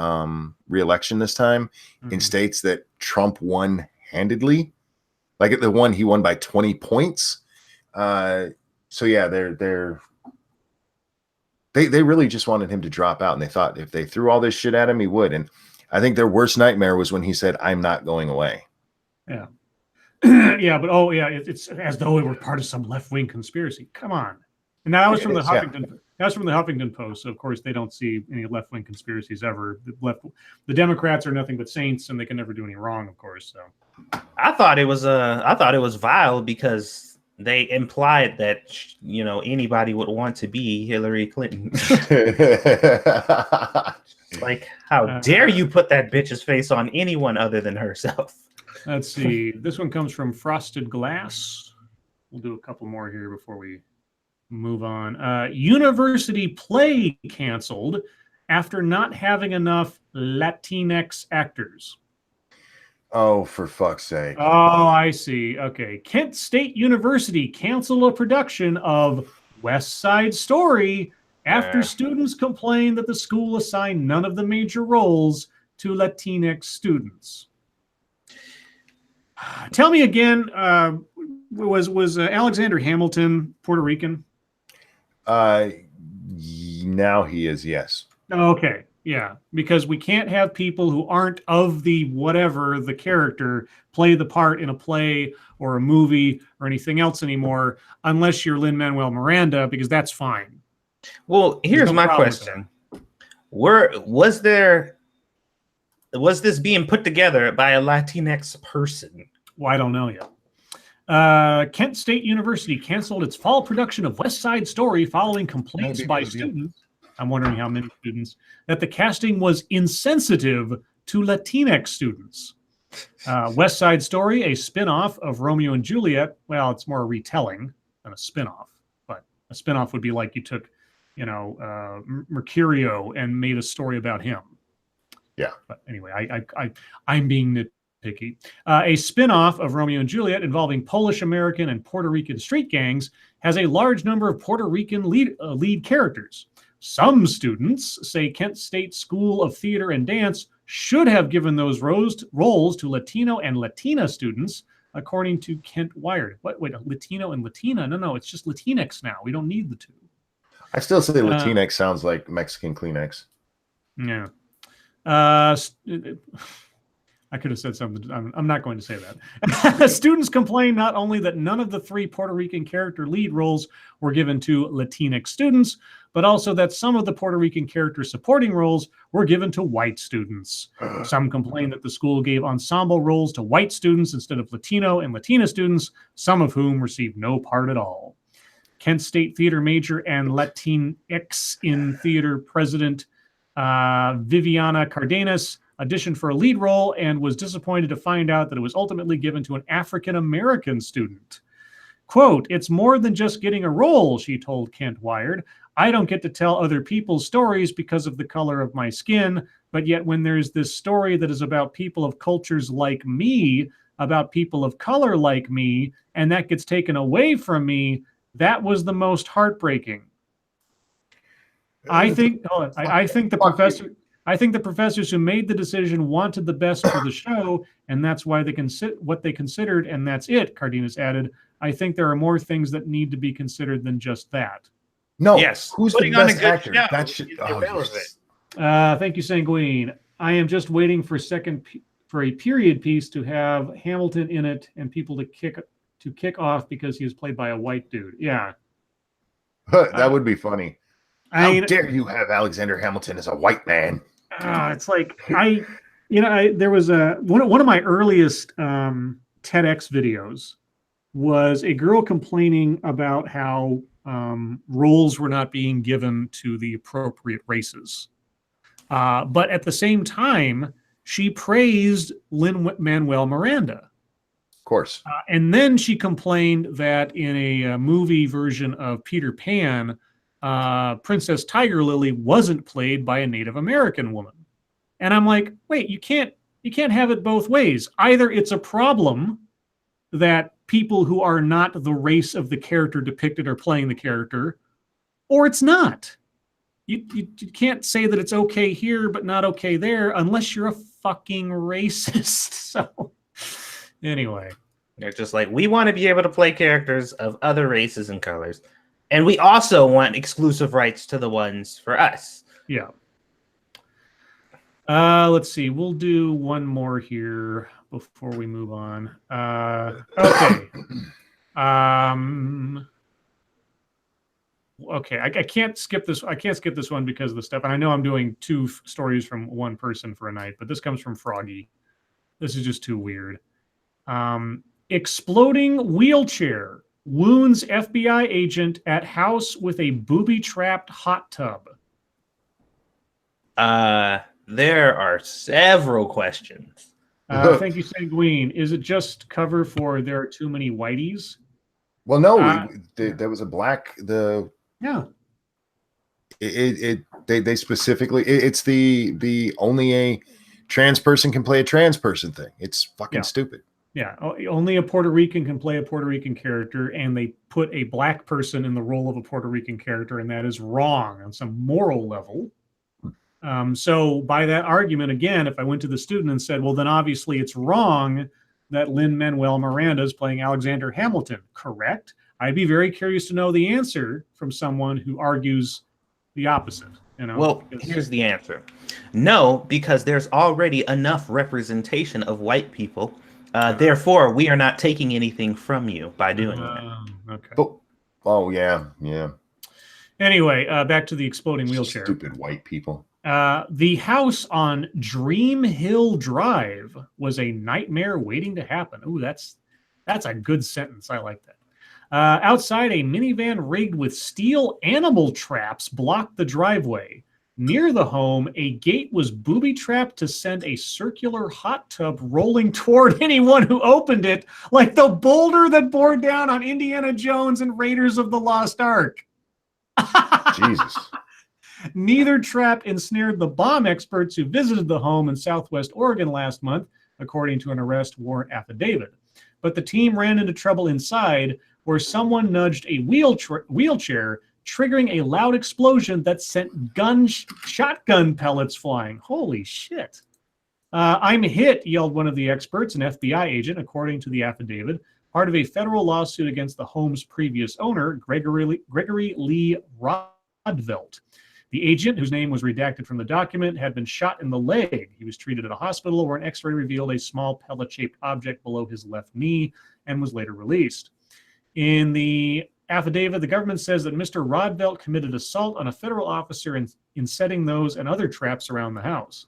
re-election this time in states that Trump won handedly. Like the one he won by 20 points. So yeah, they really just wanted him to drop out, and they thought if they threw all this shit at him, he would. And I think their worst nightmare was when he said, "I'm not going away." Yeah. Yeah, but it's as though it were part of some left-wing conspiracy. Come on. And that was from the Huffington. That was from the Huffington Post. So of course, they don't see any left-wing conspiracies ever. The Democrats are nothing but saints, and they can never do any wrong, of course. So I thought it was vile because they implied that anybody would want to be Hillary Clinton. Like, how dare you put that bitch's face on anyone other than herself? Let's see. This one comes from Frosted Glass. We'll do a couple more here before we move on. University play canceled after not having enough Latinx actors. Oh, for fuck's sake. Oh, I see. Okay. Kent State University canceled a production of West Side Story after students complained that the school assigned none of the major roles to Latinx students. Tell me again, was Alexander Hamilton Puerto Rican? Now he is, yes. Okay, yeah, because we can't have people who aren't of the whatever the character play the part in a play or a movie or anything else anymore, unless you're Lin-Manuel Miranda, because that's fine. Well, here's no my problem with question: was this being put together by a Latinx person? Well, I don't know yet. Kent State University canceled its fall production of West Side Story following complaints by students. I'm wondering how many students, that the casting was insensitive to Latinx students. West Side Story, a spin-off of Romeo and Juliet. Well, it's more a retelling than a spin-off, but a spin-off would be like you took, Mercurio and made a story about him. Yeah. But anyway, I'm being nitpicky. A spin-off of Romeo and Juliet involving Polish American and Puerto Rican street gangs has a large number of Puerto Rican lead characters. Some students say Kent State School of Theater and Dance should have given those roles to Latino and Latina students, according to Kent Wired. What? Wait, Latino and Latina? No, it's just Latinx now. We don't need the two. I still say Latinx sounds like Mexican Kleenex. Yeah. I could have said something. I'm not going to say that. Students complained not only that none of the 3 Puerto Rican character lead roles were given to Latinx students, but also that some of the Puerto Rican character supporting roles were given to white students. Some complained that the school gave ensemble roles to white students instead of Latino and Latina students, some of whom received no part at all. Kent State theater major and Latinx in theater president Viviana Cardenas auditioned for a lead role and was disappointed to find out that it was ultimately given to an African-American student. Quote, "It's more than just getting a role," she told Kent Wired. "I don't get to tell other people's stories because of the color of my skin, but yet when there's this story that is about people of cultures like me, about people of color like me, and that gets taken away from me, that was the most heartbreaking." I think the professors who made the decision wanted the best for the show, and that's why they what they considered, and that's it, Cardenas added. I think there are more things that need to be considered than just that. No, yes, who's the best actor? That should. Thank you, Sanguine. I am just waiting for a period piece to have Hamilton in it and people to kick off because he is played by a white dude. Yeah, that would be funny. How dare you have Alexander Hamilton as a white man? It's like there was one of my earliest TEDx videos was a girl complaining about how roles were not being given to the appropriate races, but at the same time she praised Lin-Manuel Miranda. Of course, and then she complained that in a movie version of Peter Pan, Princess Tiger Lily wasn't played by a Native American woman. And I'm like, wait, you can't have it both ways. Either it's a problem that people who are not the race of the character depicted are playing the character, or it's not. You can't say that it's okay here but not okay there unless you're a fucking racist. So anyway. They're just like, we want to be able to play characters of other races and colors. And we also want exclusive rights to the ones for us. Yeah. Let's see. We'll do one more here before we move on. Okay. Okay. I can't skip this. I can't skip this one because of the stuff. And I know I'm doing 2 stories from one person for a night, but this comes from Froggy. This is just too weird. Exploding wheelchair wounds FBI agent at house with a booby-trapped hot tub. There are several questions. Thank you, Sanguine. Is it just cover for there are too many whiteys? Well, no, there was a black. Yeah. They specifically. It's the only a trans person can play a trans person thing. It's fucking stupid. Yeah, only a Puerto Rican can play a Puerto Rican character, and they put a black person in the role of a Puerto Rican character, and that is wrong on some moral level. So by that argument, again, if I went to the student and said, well, then obviously it's wrong that Lin-Manuel Miranda is playing Alexander Hamilton. Correct? I'd be very curious to know the answer from someone who argues the opposite. Well, here's the answer. No, because there's already enough representation of white people. Therefore, we are not taking anything from you by doing that. Okay. Oh, yeah. Anyway, back to the exploding wheelchair. Stupid white people. The house on Dream Hill Drive was a nightmare waiting to happen. Ooh, that's a good sentence. I like that. Outside, a minivan rigged with steel animal traps blocked the driveway. Near the home, a gate was booby-trapped to send a circular hot tub rolling toward anyone who opened it, like the boulder that bore down on Indiana Jones and Raiders of the Lost Ark. Jesus. Neither trap ensnared the bomb experts who visited the home in Southwest Oregon last month, according to an arrest warrant affidavit. But the team ran into trouble inside, where someone nudged a wheelchair, triggering a loud explosion that sent shotgun pellets flying. Holy shit. I'm hit, yelled one of the experts, an FBI agent, according to the affidavit, part of a federal lawsuit against the home's previous owner, Gregory Lee Rodvelt. The agent, whose name was redacted from the document, had been shot in the leg. He was treated at a hospital where an x-ray revealed a small pellet-shaped object below his left knee and was later released. In the affidavit, the government says that Mr. Rodvelt committed assault on a federal officer in setting those and other traps around the house.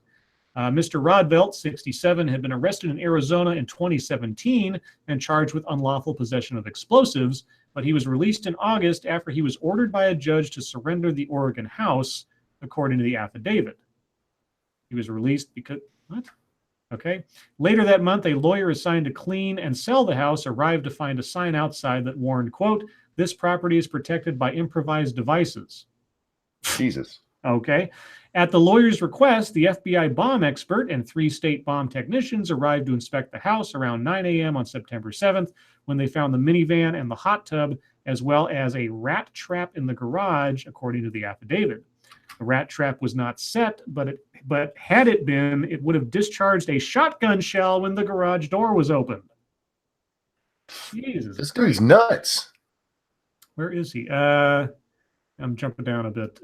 Mr. Rodvelt, 67, had been arrested in Arizona in 2017 and charged with unlawful possession of explosives, but he was released in August after he was ordered by a judge to surrender the Oregon house, according to the affidavit. He was released because... What? Okay. Later that month, a lawyer assigned to clean and sell the house arrived to find a sign outside that warned, quote, "This property is protected by improvised devices." Jesus. Okay. At the lawyer's request, the FBI bomb expert and 3 state bomb technicians arrived to inspect the house around 9 a.m. on September 7th, when they found the minivan and the hot tub, as well as a rat trap in the garage, according to the affidavit. The rat trap was not set, but had it been, it would have discharged a shotgun shell when the garage door was opened. Jesus. This guy's nuts. Where is he? I'm jumping down a bit.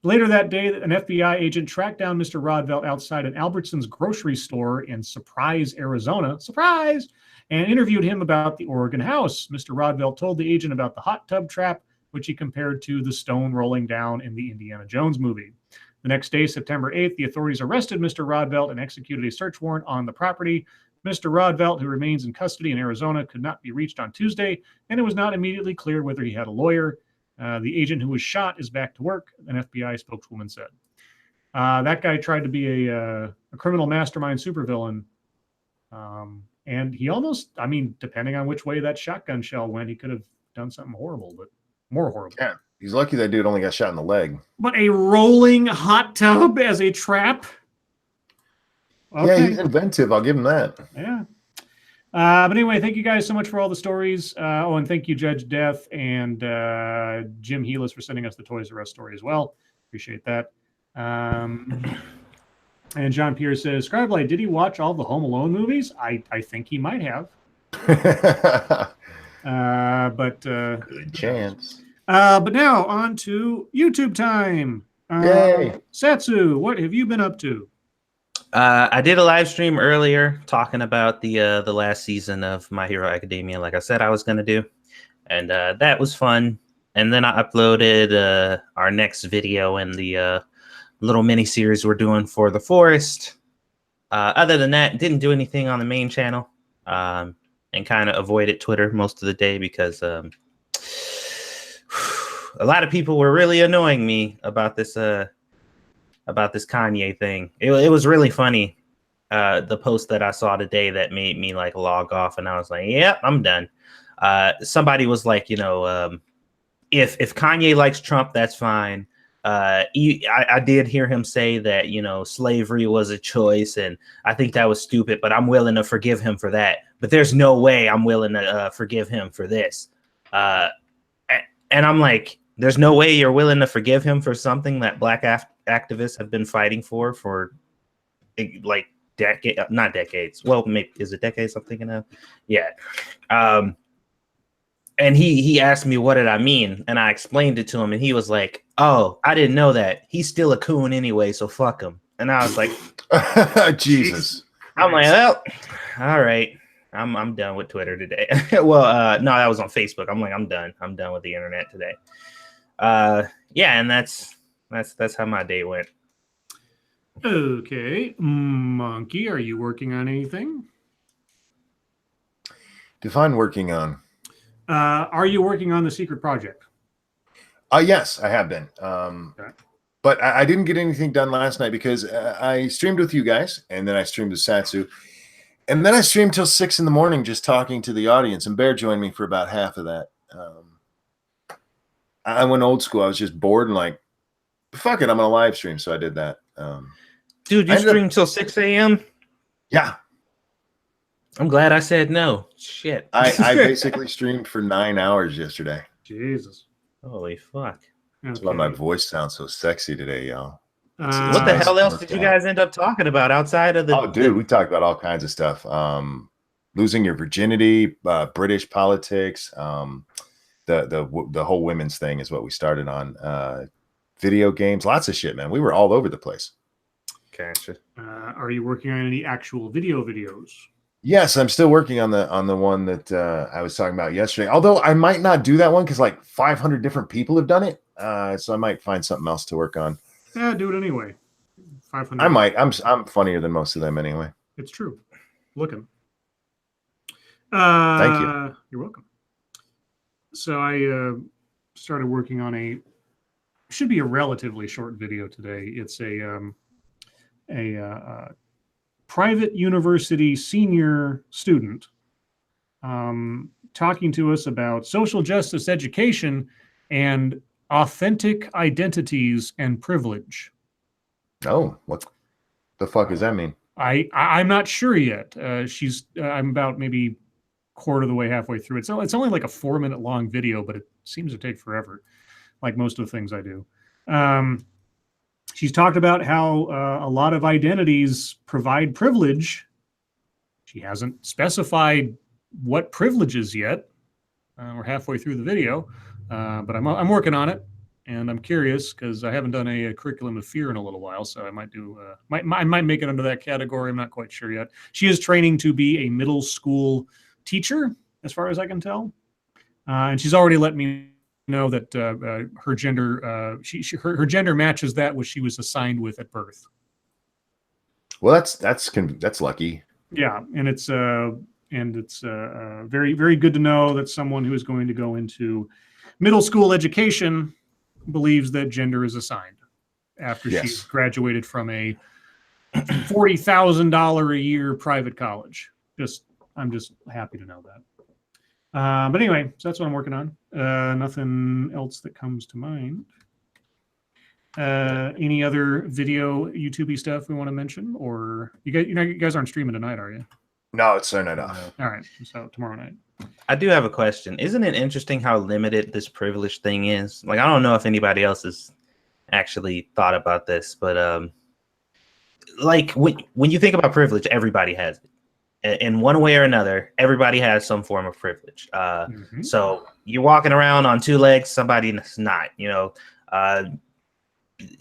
Later that day, an FBI agent tracked down Mr. Rodvelt outside an Albertsons grocery store in Surprise, Arizona. Surprise! And interviewed him about the Oregon house. Mr. Rodvelt told the agent about the hot tub trap, which he compared to the stone rolling down in the Indiana Jones movie. The next day, September 8th, the authorities arrested Mr. Rodvelt and executed a search warrant on the property. Mr. Rodvelt, who remains in custody in Arizona, could not be reached on Tuesday, and it was not immediately clear whether he had a lawyer. The agent who was shot is back to work, an FBI spokeswoman said. That guy tried to be a criminal mastermind supervillain. And he almost, I mean, depending on which way that shotgun shell went, he could have done something horrible, but more horrible. Yeah, he's lucky that dude only got shot in the leg. But a rolling hot tub as a trap? Okay. Yeah, he's inventive. I'll give him that. Yeah. But anyway, thank you guys so much for all the stories. And thank you, Judge Death and Jim Heelis, for sending us the Toys R Us story as well. Appreciate that. And John Pierce says, Scribe, did he watch all the Home Alone movies? I think he might have. Good chance. But now on to YouTube time. Yay. Satsu, what have you been up to? I did a live stream earlier talking about the last season of My Hero Academia, like I said I was going to do. And that was fun. And then I uploaded our next video in the little mini series we're doing for The Forest. Other than that, didn't do anything on the main channel, and kind of avoided Twitter most of the day because a lot of people were really annoying me about this Kanye thing. It was really funny. The post that I saw today that made me like log off, and I was like, "Yep, I'm done." Somebody was like, if Kanye likes Trump, that's fine. I did hear him say that, slavery was a choice, and I think that was stupid, but I'm willing to forgive him for that. But there's no way I'm willing to forgive him for this. And I'm like, there's no way you're willing to forgive him for something that black activists have been fighting for like not decades. Well, maybe is it decades I'm thinking of? Yeah. And he asked me what did I mean, and I explained it to him, and he was like, "Oh, I didn't know that. He's still a coon anyway, so fuck him." And I was like, Jesus. I'm like, well, all right. I'm done with Twitter today. Well, no, that was on Facebook. I'm like, I'm done. I'm done with the internet today. Yeah, and that's how my day went. Okay, Monkey, are you working on anything? Define working on. Are you working on the secret project? Yes, I have been. Okay. But I didn't get anything done last night because I streamed with you guys, and then I streamed with Satsu, and then I streamed till 6 a.m. just talking to the audience. And Bear joined me for about half of that. I went old school. I was just bored and like, fuck it, I'm gonna live stream. So I did that. Dude, you streamed till 6 a.m.? Yeah. I'm glad I said no. Shit. I basically streamed for 9 hours yesterday. Jesus. Holy fuck. That's why my voice sounds so sexy today, y'all. What the hell else did you guys end up talking about outside of the... Oh, dude, we talked about all kinds of stuff. Losing your virginity, British politics, the whole women's thing is what we started on. Video games, lots of shit, man. We were all over the place. Gotcha. Are you working on any actual videos? Yes, I'm still working on the one that I was talking about yesterday. Although I might not do that one because like 500 different people have done it. So I might find something else to work on. Yeah, do it anyway. 500. I might. I'm funnier than most of them anyway. It's true. Looking. Thank you. You're welcome. So I started working on should be a relatively short video today. It's a private university senior student talking to us about social justice education and authentic identities and privilege. Oh, what the fuck does that mean? I'm not sure yet. I'm about maybe quarter of the way, halfway through it. So it's only like a 4-minute long video, but it seems to take forever, like most of the things I do. She's talked about how a lot of identities provide privilege. She hasn't specified what privileges yet. We're halfway through the video, but I'm working on it, and I'm curious because I haven't done a curriculum of fear in a little while, so I might do I might make it under that category. I'm not quite sure yet. She is training to be a middle school teacher, as far as I can tell, and she's already let me know that her gender her gender matches that which she was assigned with at birth. Well, that's lucky. Yeah, and it's very, very good to know that someone who is going to go into middle school education believes that gender is assigned after she's graduated from a $40,000 a year private college. I'm just happy to know that. But anyway, so that's what I'm working on. Nothing else that comes to mind. Any other video YouTube-y stuff we want to mention? Or you guys aren't streaming tonight, are you? No, it's their night off. All right, so tomorrow night. I do have a question. Isn't it interesting how limited this privilege thing is? Like, I don't know if anybody else has actually thought about this, but like when you think about privilege, everybody has it. In one way or another, everybody has some form of privilege. So you're walking around on two legs, somebody's not,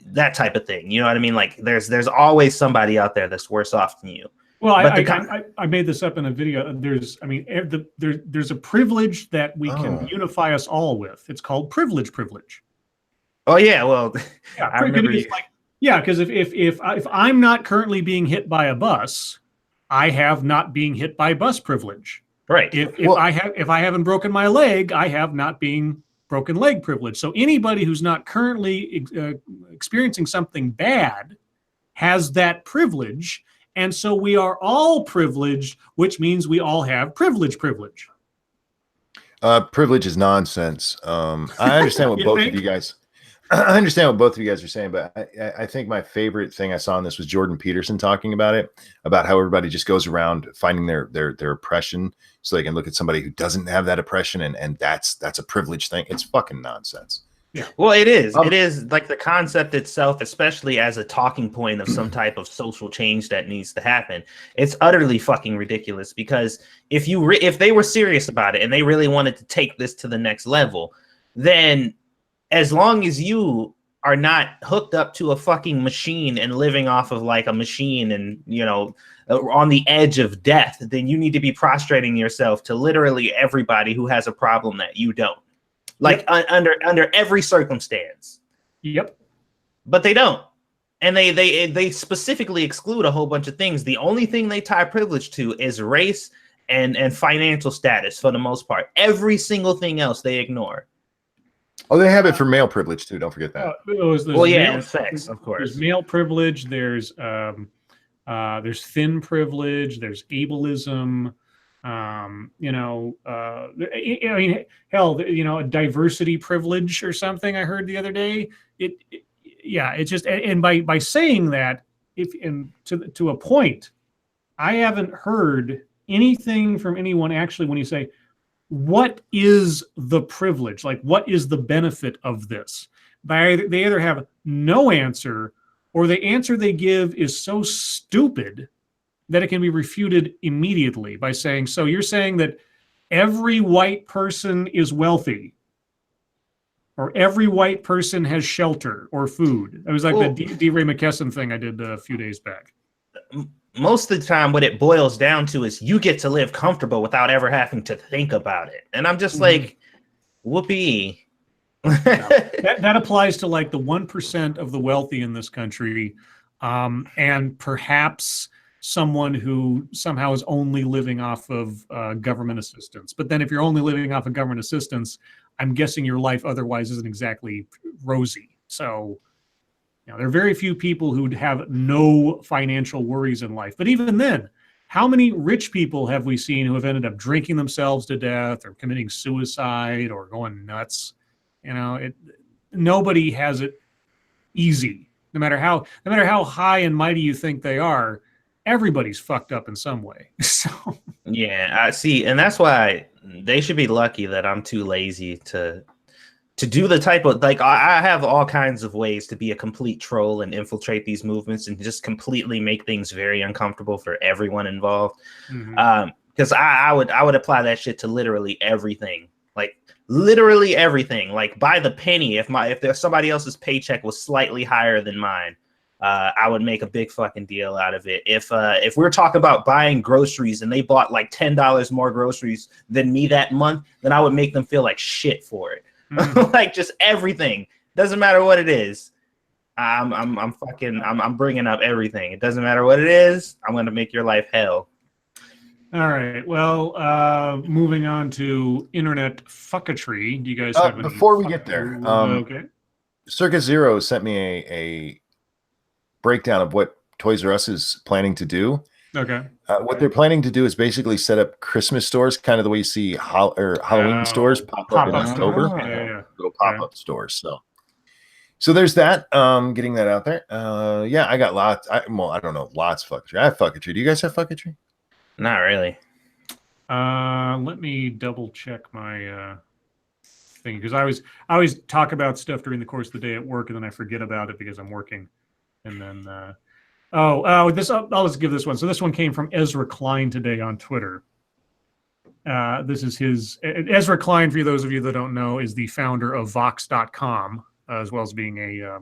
that type of thing. You know what I mean? Like there's always somebody out there that's worse off than you. Well, I made this up in a video. There's a privilege that we can unify us all with. It's called privilege. Oh yeah, well, yeah, I remember. Because if I'm not currently being hit by a bus, I have not being hit by bus privilege. Right. If I haven't broken my leg, I have not being broken leg privilege. So anybody who's not currently experiencing something bad has that privilege. And so we are all privileged, which means we all have privilege. Privilege is nonsense. I understand what both of you guys. I understand what both of you guys are saying, but I think my favorite thing I saw in this was Jordan Peterson talking about it, about how everybody just goes around finding their oppression so they can look at somebody who doesn't have that oppression, and that's a privilege thing. It's fucking nonsense. Well, it is. Um, It is like the concept itself, especially as a talking point of some type of social change that needs to happen. It's utterly fucking ridiculous because if they were serious about it and they really wanted to take this to the next level, then as long as you are not hooked up to a fucking machine and living off of like a machine and, on the edge of death, then you need to be prostrating yourself to literally everybody who has a problem that you don't. Like under every circumstance. Yep. But they don't. And they specifically exclude a whole bunch of things. The only thing they tie privilege to is race and financial status for the most part. Every single thing else they ignore. Oh, they have it for male privilege too. Don't forget that. And sex, of course. There's male privilege. There's thin privilege. There's ableism. A diversity privilege or something I heard the other day. It's just, and by saying that, to a point, I haven't heard anything from anyone actually when you say, what is the privilege? Like, what is the benefit of this? They either have no answer, or the answer they give is so stupid that it can be refuted immediately by saying, so you're saying that every white person is wealthy, or every white person has shelter or food. It was like the D. Ray McKesson thing I did a few days back. Most of the time, what it boils down to is you get to live comfortable without ever having to think about it. And I'm just like, whoopee. That applies to like the 1% of the wealthy in this country, and perhaps someone who somehow is only living off of government assistance. But then if you're only living off of government assistance, I'm guessing your life otherwise isn't exactly rosy. So, there are very few people who have no financial worries in life. But even then, how many rich people have we seen who have ended up drinking themselves to death or committing suicide or going nuts? Nobody has it easy. No matter how high and mighty you think they are, everybody's fucked up in some way. So yeah, I see, and that's why they should be lucky that I'm too lazy to do the type of, like, I have all kinds of ways to be a complete troll and infiltrate these movements and just completely make things very uncomfortable for everyone involved. Because I would apply that shit to literally everything. Like literally everything, like by the penny. If there's somebody else's paycheck was slightly higher than mine, I would make a big fucking deal out of it. If we're talking about buying groceries and they bought like $10 more groceries than me that month, then I would make them feel like shit for it. Like just everything. Doesn't matter what it is. I'm bringing up everything. It doesn't matter what it is. I'm going to make your life hell. All right. Well, moving on to internet fuckatry. Do you guys have any before we get there? Okay. Circus Zero sent me a breakdown of what Toys R Us is planning to do. Okay. What they're planning to do is basically set up Christmas stores, kind of the way you see Halloween stores pop up in October. Little pop-up stores. So there's that. Getting that out there. I got lots. I don't know, lots of fuckatry. I have fuckatry. Do you guys have fuckatry? Not really. Let me double check my thing, because I always talk about stuff during the course of the day at work, and then I forget about it because I'm working. And then I'll just give this one. So this one came from Ezra Klein today on Twitter. This is Ezra Klein, for those of you that don't know, is the founder of Vox.com, as well as being a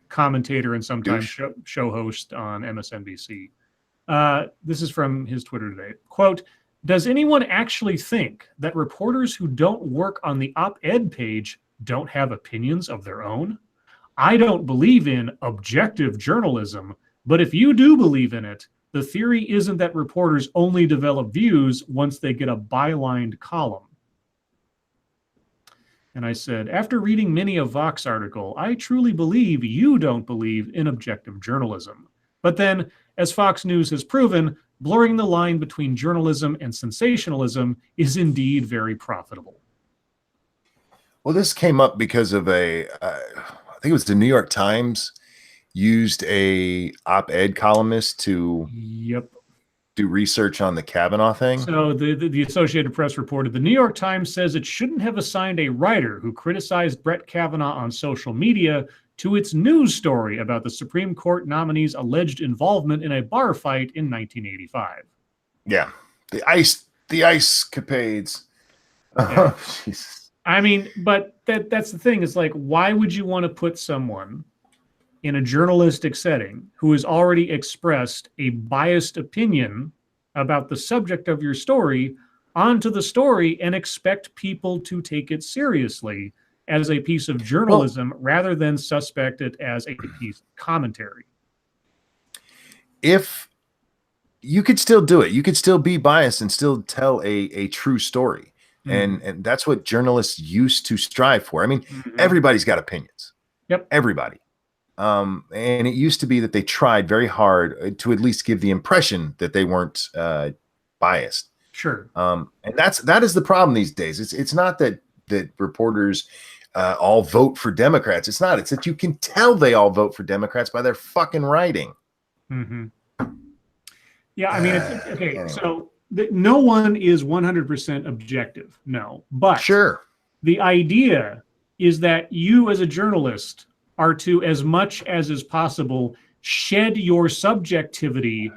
commentator and sometimes show host on MSNBC. This is from his Twitter today. Quote, "Does anyone actually think that reporters who don't work on the op-ed page don't have opinions of their own? I don't believe in objective journalism, but if you do believe in it, the theory isn't that reporters only develop views once they get a bylined column." And I said, after reading many a Vox article, I truly believe you don't believe in objective journalism. But then, as Fox News has proven, blurring the line between journalism and sensationalism is indeed very profitable. Well, this came up because of I think it was the New York Times used a op-ed columnist to do research on the Kavanaugh thing? So the Associated Press reported the New York Times says it shouldn't have assigned a writer who criticized Brett Kavanaugh on social media to its news story about the Supreme Court nominee's alleged involvement in a bar fight in 1985. Yeah, the ice capades. Yeah. Oh, Jesus. I mean, but that's the thing. It's like, why would you want to put someone in a journalistic setting who has already expressed a biased opinion about the subject of your story onto the story and expect people to take it seriously as a piece of journalism rather than suspect it as a piece of commentary? If you could still do it, you could still be biased and still tell a true story. And that's what journalists used to strive for. I mean, everybody's got opinions. Yep. Everybody. And it used to be that they tried very hard to at least give the impression that they weren't biased. Sure. And that is the problem these days. It's not that reporters all vote for Democrats. It's not. It's that you can tell they all vote for Democrats by their fucking writing. Mm-hmm. Yeah, I mean, it's, okay. Anyway. So no one is 100% objective. No, but Sure. the idea is that you as a journalist are to, as much as is possible, shed your subjectivity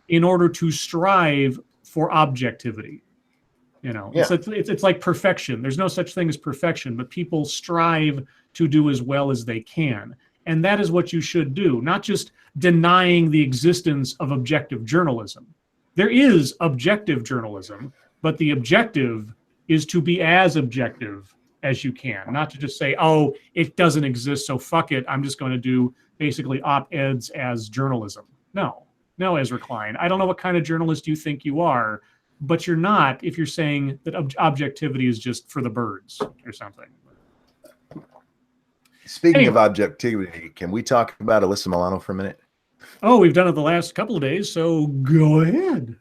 in order to strive for objectivity. You know, Yeah. it's like perfection. There's no such thing as perfection, but people strive to do as well as they can. And that is what you should do, not just denying the existence of objective journalism. There is objective journalism, but the objective is to be as objective as you can, not to just say, oh, it doesn't exist, so fuck it. I'm just going to do basically op-eds as journalism. No, Ezra Klein. I don't know what kind of journalist you think you are, but you're not if you're saying that objectivity is just for the birds or something. Speaking of objectivity, can we talk about Alyssa Milano for a minute? Oh, we've done it the last couple of days, so go ahead.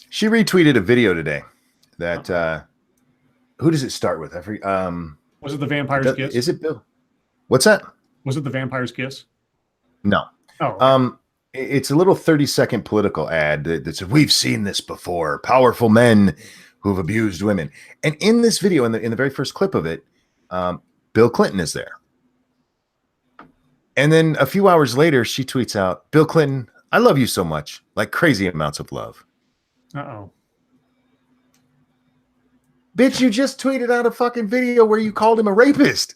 She retweeted a video today that who does it start with? I forget. Was it the Vampire's Kiss? Is it Bill? What's that? Was it the Vampire's Kiss? No. Oh. It's a little 30-second political ad that says, "We've seen this before. Powerful men who've abused women." And in this video, in the very first clip of it, Bill Clinton is there. And then a few hours later, she tweets out, "Bill Clinton, I love you so much, like crazy amounts of love." Uh-oh. Bitch, you just tweeted out a fucking video where you called him a rapist.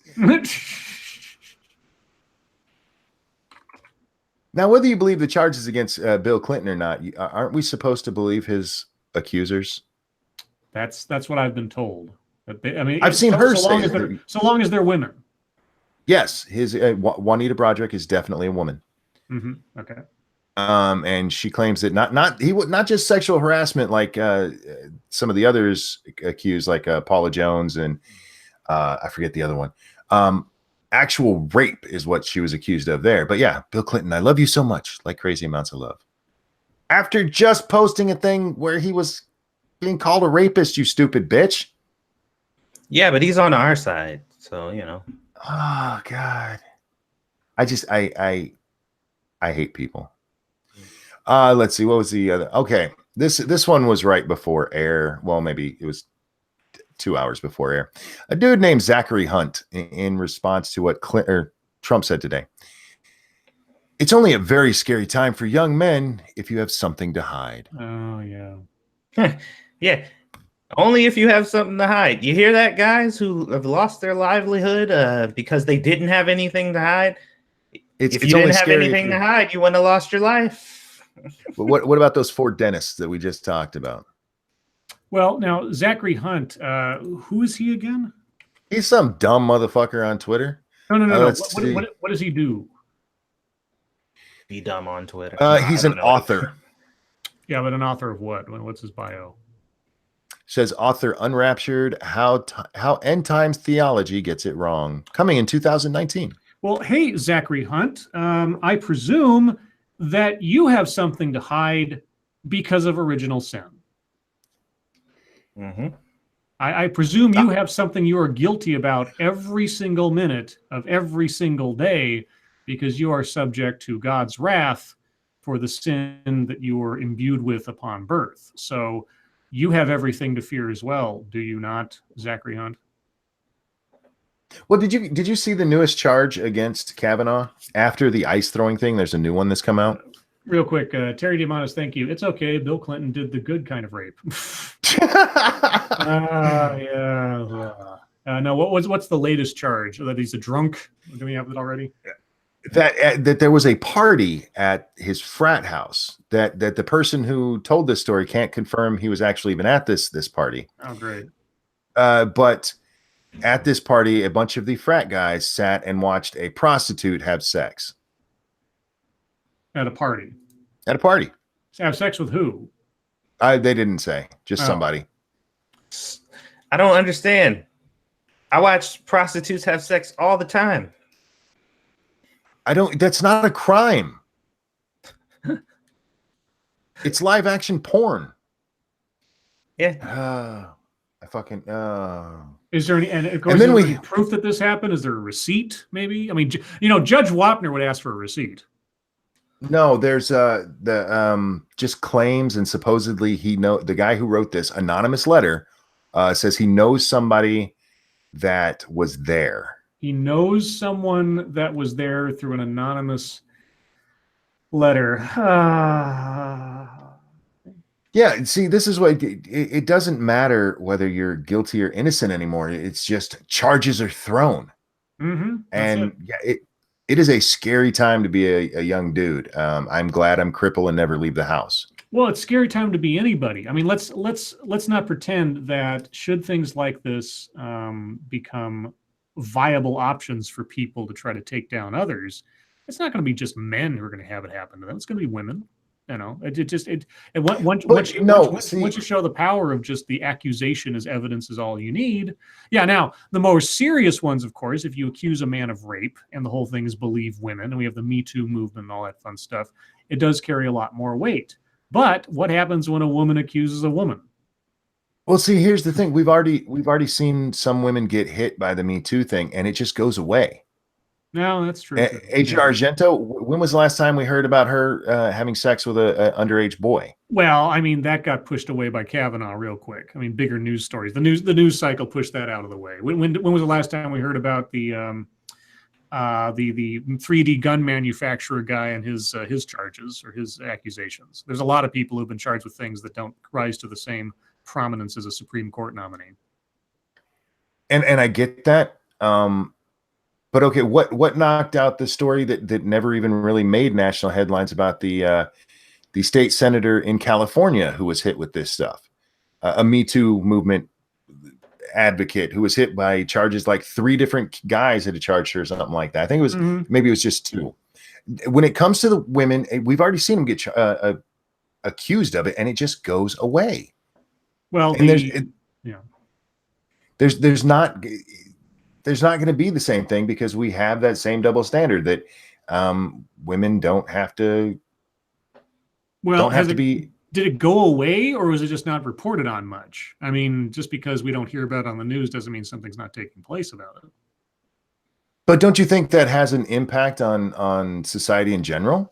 Now, whether you believe the charges against Bill Clinton or not, aren't we supposed to believe his accusers? That's what I've been told. I've seen her say so long as they're women. Yes, his Juanita Broderick is definitely a woman. Mm-hmm. Okay. And she claims that not just sexual harassment like some of the others accused, like Paula Jones and I forget the other one. Actual rape is what she was accused of there. But yeah, Bill Clinton, I love you so much, like crazy amounts of love. After just posting a thing where he was being called a rapist, you stupid bitch. Yeah, but he's on our side, so you know. Oh God, I hate people. Let's see, what was the other? Okay, this one was right before air. Well, maybe it was 2 hours before air. A dude named Zachary Hunt, in response to what Trump said today. It's only a very scary time for young men if you have something to hide. Oh yeah. Yeah. Only if you have something to hide. You hear that, guys who have lost their livelihood because they didn't have anything to hide? If you didn't have anything to hide, you wouldn't have lost your life. But what about those 4 dentists that we just talked about? Well, now, Zachary Hunt, who is he again? He's some dumb motherfucker on Twitter. No. What does he do? Be dumb on Twitter. He's an author. Yeah, but an author of what? What's his bio? Says author Unraptured, how end times theology gets it wrong. Coming in 2019. Well, hey, Zachary Hunt, I presume that you have something to hide because of original sin. Mm-hmm. I presume you have something you are guilty about every single minute of every single day because you are subject to God's wrath for the sin that you were imbued with upon birth. So you have everything to fear as well, do you not, Zachary Hunt? Well, did you see the newest charge against Kavanaugh after the ice throwing thing? There's a new one that's come out. Real quick, Terry Diamandis, thank you. It's okay. Bill Clinton did the good kind of rape. Yeah. No, what's the latest charge? That he's a drunk? Do we have that already? That there was a party at his frat house that the person who told this story can't confirm he was actually even at this party. Oh, great. But at this party, a bunch of the frat guys sat and watched a prostitute have sex. At a party. At a party. Have sex with who? They didn't say. Just somebody. I don't understand. I watch prostitutes have sex all the time. That's not a crime. It's live action porn. Yeah. I fucking. Is there any? And of course, is there any proof that this happened? Is there a receipt? Maybe. I mean, Judge Wapner would ask for a receipt. No, there's just claims, and supposedly the guy who wrote this anonymous letter says he knows somebody that was there. He knows someone that was there through an anonymous letter. Yeah, see, this is what it doesn't matter whether you're guilty or innocent anymore. It's just charges are thrown. Mm-hmm. And yeah, it is a scary time to be a young dude. I'm glad I'm crippled and never leave the house. Well, it's a scary time to be anybody. I mean, let's not pretend that should things like this become viable options for people to try to take down others, it's not going to be just men who are going to have it happen to them. It's going to be women. Once you show the power of just the accusation as evidence is all you need. Yeah. Now, the more serious ones, of course, if you accuse a man of rape and the whole thing is believe women, and we have the Me Too movement and all that fun stuff, it does carry a lot more weight. But what happens when a woman accuses a woman? Well, see, here's the thing. We've already seen some women get hit by the Me Too thing, and it just goes away. No, that's true. Agent Argento, when was the last time we heard about her having sex with an underage boy? Well, I mean, that got pushed away by Kavanaugh real quick. I mean, bigger news stories. The news cycle pushed that out of the way. When was the last time we heard about the 3D gun manufacturer guy and his charges or his accusations? There's a lot of people who've been charged with things that don't rise to the same prominence as a Supreme Court nominee. And I get that. But okay, what knocked out the story that never even really made national headlines about the state senator in California who was hit with this stuff? A Me Too movement advocate who was hit by charges, like 3 different guys had charged her or something like that. I think it was maybe it was just 2. When it comes to the women, we've already seen them get accused of it, and it just goes away. Well, and there's not going to be the same thing because we have that same double standard that women don't have to. Well, did it go away, or was it just not reported on much? I mean, just because we don't hear about it on the news doesn't mean something's not taking place about it. But don't you think that has an impact on society in general?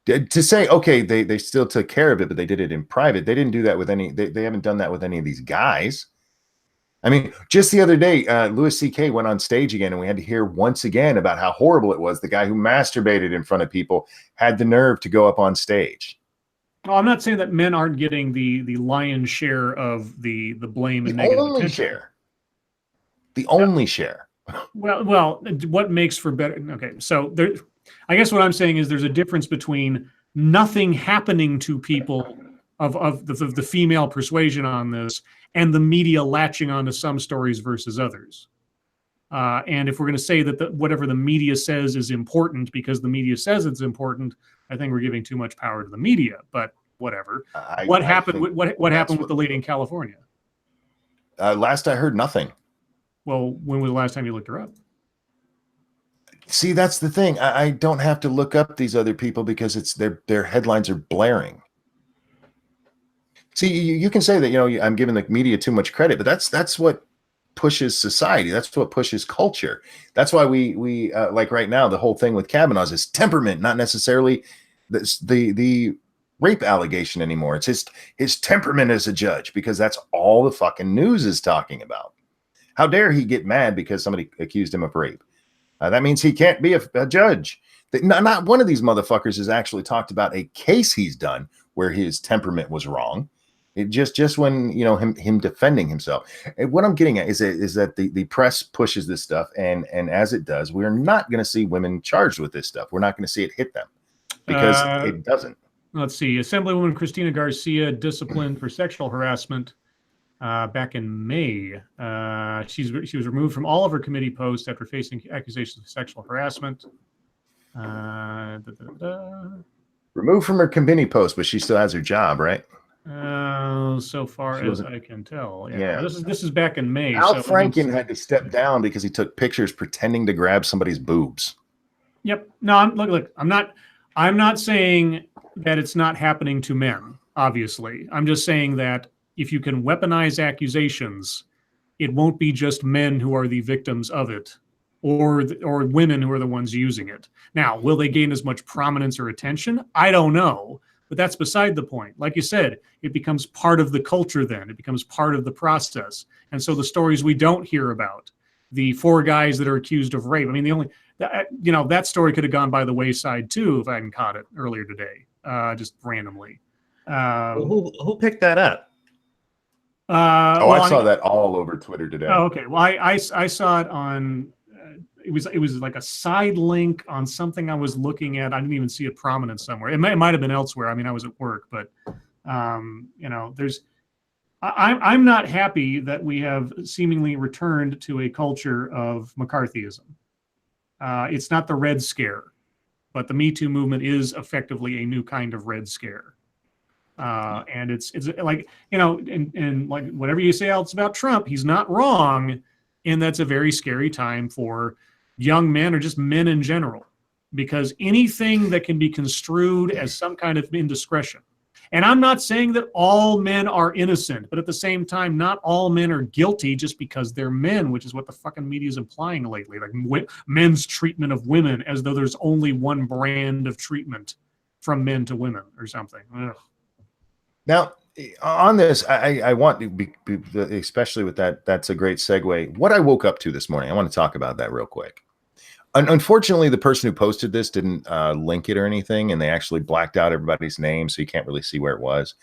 To say, okay, they still took care of it, but they did it in private. They didn't do that with any. They haven't done that with any of these guys. I mean, just the other day, Louis C.K. went on stage again, and we had to hear once again about how horrible it was. The guy who masturbated in front of people had the nerve to go up on stage. Well, I'm not saying that men aren't getting the lion's share of the blame and negative attention. The only share. Well, what makes for better? Okay, so there. I guess what I'm saying is there's a difference between nothing happening to people of the female persuasion on this and the media latching onto some stories versus others. And if we're going to say that whatever the media says is important because the media says it's important, I think we're giving too much power to the media. But whatever. What happened with the lady in California? Last I heard, nothing. Well, when was the last time you looked her up? See, that's the thing. I don't have to look up these other people because it's their headlines are blaring. See, you can say that, I'm giving the media too much credit, but that's what pushes society. That's what pushes culture. That's why we like right now, the whole thing with Kavanaugh is temperament, not necessarily the rape allegation anymore. It's his temperament as a judge, because that's all the fucking news is talking about. How dare he get mad because somebody accused him of rape? That means he can't be a judge. Not one of these motherfuckers has actually talked about a case he's done where his temperament was wrong. It just when, you know, him defending himself. And what I'm getting at is that the press pushes this stuff, and as it does, we're not going to see women charged with this stuff. We're not going to see it hit them, because it doesn't. Let's see. Assemblywoman Christina Garcia disciplined for sexual harassment back in May. She was removed from all of her committee posts after facing accusations of sexual harassment. Removed from her committee post, but she still has her job, right? So far as I can tell. Yeah. This is back in May. Al Franken had to step down because he took pictures pretending to grab somebody's boobs. Yep. No, look. I'm not saying that it's not happening to men. Obviously, I'm just saying that if you can weaponize accusations, it won't be just men who are the victims of it, or women who are the ones using it. Now, will they gain as much prominence or attention? I don't know. But that's beside the point. Like you said, it becomes part of the culture then. It becomes part of the process. And so the stories we don't hear about, the 4 guys that are accused of rape, I mean, that story could have gone by the wayside too if I hadn't caught it earlier today, just randomly. Who picked that up? I saw that all over Twitter today. Oh, okay. Well, I saw it on... It was like a side link on something I was looking at. I didn't even see it prominent somewhere. It might have been elsewhere. I mean, I was at work, but I'm not happy that we have seemingly returned to a culture of McCarthyism. It's not the Red Scare, but the Me Too movement is effectively a new kind of Red Scare. And it's like, and like whatever you say else about Trump, he's not wrong. And that's a very scary time for young men, or just men in general, because anything that can be construed as some kind of indiscretion. And I'm not saying that all men are innocent, but at the same time, not all men are guilty just because they're men, which is what the fucking media is implying lately. Like men's treatment of women as though there's only one brand of treatment from men to women or something. Ugh. Now, on this, I want to be, especially with that, that's a great segue. What I woke up to this morning, I want to talk about that real quick. Unfortunately, the person who posted this didn't link it or anything, and they actually blacked out everybody's name, so you can't really see where it was.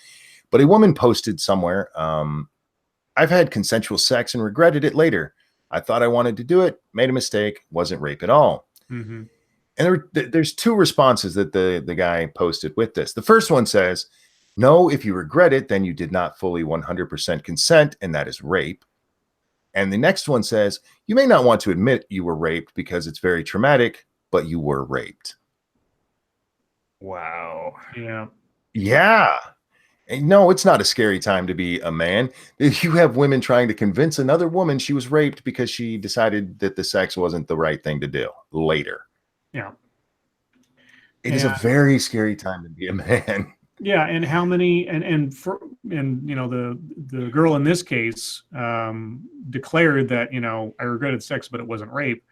But a woman posted somewhere, I've had consensual sex and regretted it later. I thought I wanted to do it, made a mistake, wasn't rape at all. Mm-hmm. And there's 2 responses that the guy posted with this. The first one says, no, if you regret it, then you did not fully 100% consent, and that is rape. And the next one says, you may not want to admit you were raped because it's very traumatic, but you were raped. Wow. Yeah. Yeah. And no, it's not a scary time to be a man. You have women trying to convince another woman she was raped because she decided that the sex wasn't the right thing to do later. Yeah. It is a very scary time to be a man. Yeah, and how many and the girl in this case declared that, I regretted sex, but it wasn't rape.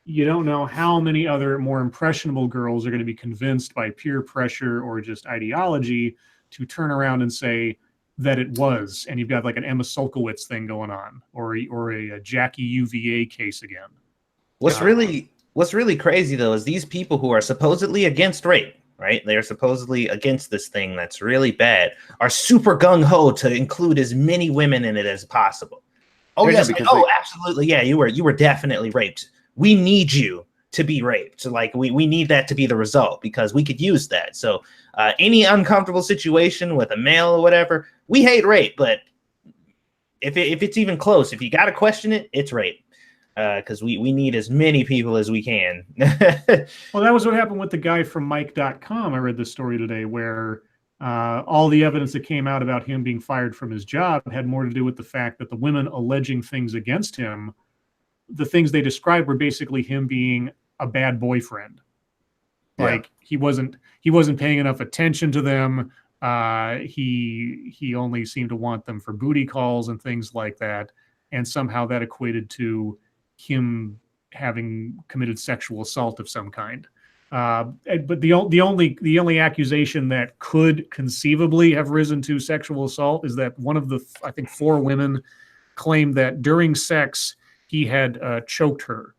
You don't know how many other more impressionable girls are going to be convinced by peer pressure or just ideology to turn around and say that it was, and you've got like an Emma Solkowitz thing going on, or a Jackie UVA case again. What's really crazy though is these people who are supposedly against rape, right? They are supposedly against this thing that's really bad, are super gung-ho to include as many women in it as possible. Oh, yeah, because absolutely, yeah, you were definitely raped. We need you to be raped. So like we need that to be the result because we could use that. So any uncomfortable situation with a male or whatever, we hate rape, but if it's even close, if you got to question it, it's rape. Because we need as many people as we can. Well, that was what happened with the guy from Mike.com. I read this story today where all the evidence that came out about him being fired from his job had more to do with the fact that the women alleging things against him, the things they described were basically him being a bad boyfriend. Yeah. Like he wasn't paying enough attention to them. He only seemed to want them for booty calls and things like that. And somehow that equated to him having committed sexual assault of some kind. But the only accusation that could conceivably have risen to sexual assault is that one of the, I think, 4 women claimed that during sex he had choked her.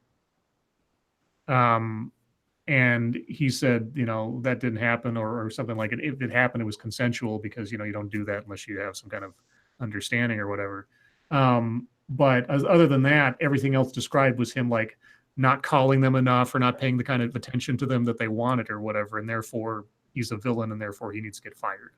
And he said, that didn't happen, or something like it. If it happened, it was consensual, because you don't do that unless you have some kind of understanding or whatever. But other than that, everything else described was him like not calling them enough or not paying the kind of attention to them that they wanted or whatever, and therefore he's a villain and therefore he needs to get fired.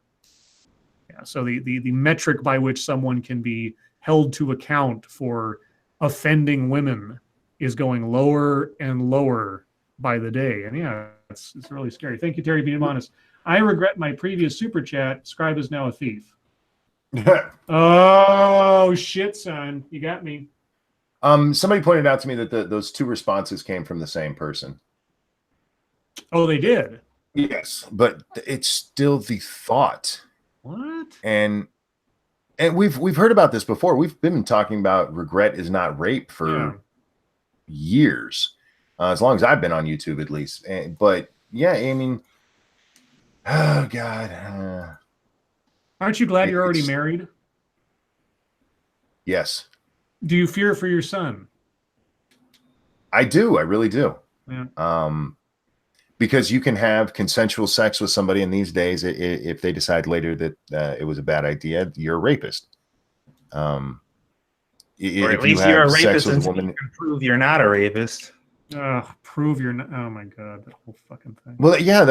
Yeah. So the metric by which someone can be held to account for offending women is going lower and lower by the day. And yeah, it's really scary. Thank you, Terry, being honest. I regret my previous super chat. Scribe is now a thief. Oh shit, son. You got me. Somebody pointed out to me that those 2 responses came from the same person. Oh, they did? Yes, but it's still the thought. What? And we've heard about this before. We've been talking about regret is not rape for years, as long as I've been on YouTube, at least. But yeah, I mean, oh God. Aren't you glad you're already married? Yes. Do you fear for your son? I do. I really do. Yeah. Because you can have consensual sex with somebody in these days. If they decide later that it was a bad idea, you're a rapist. Or at least you're a rapist until you can prove you're not a rapist. Prove you're not. Oh my God, that whole fucking thing. Well, yeah,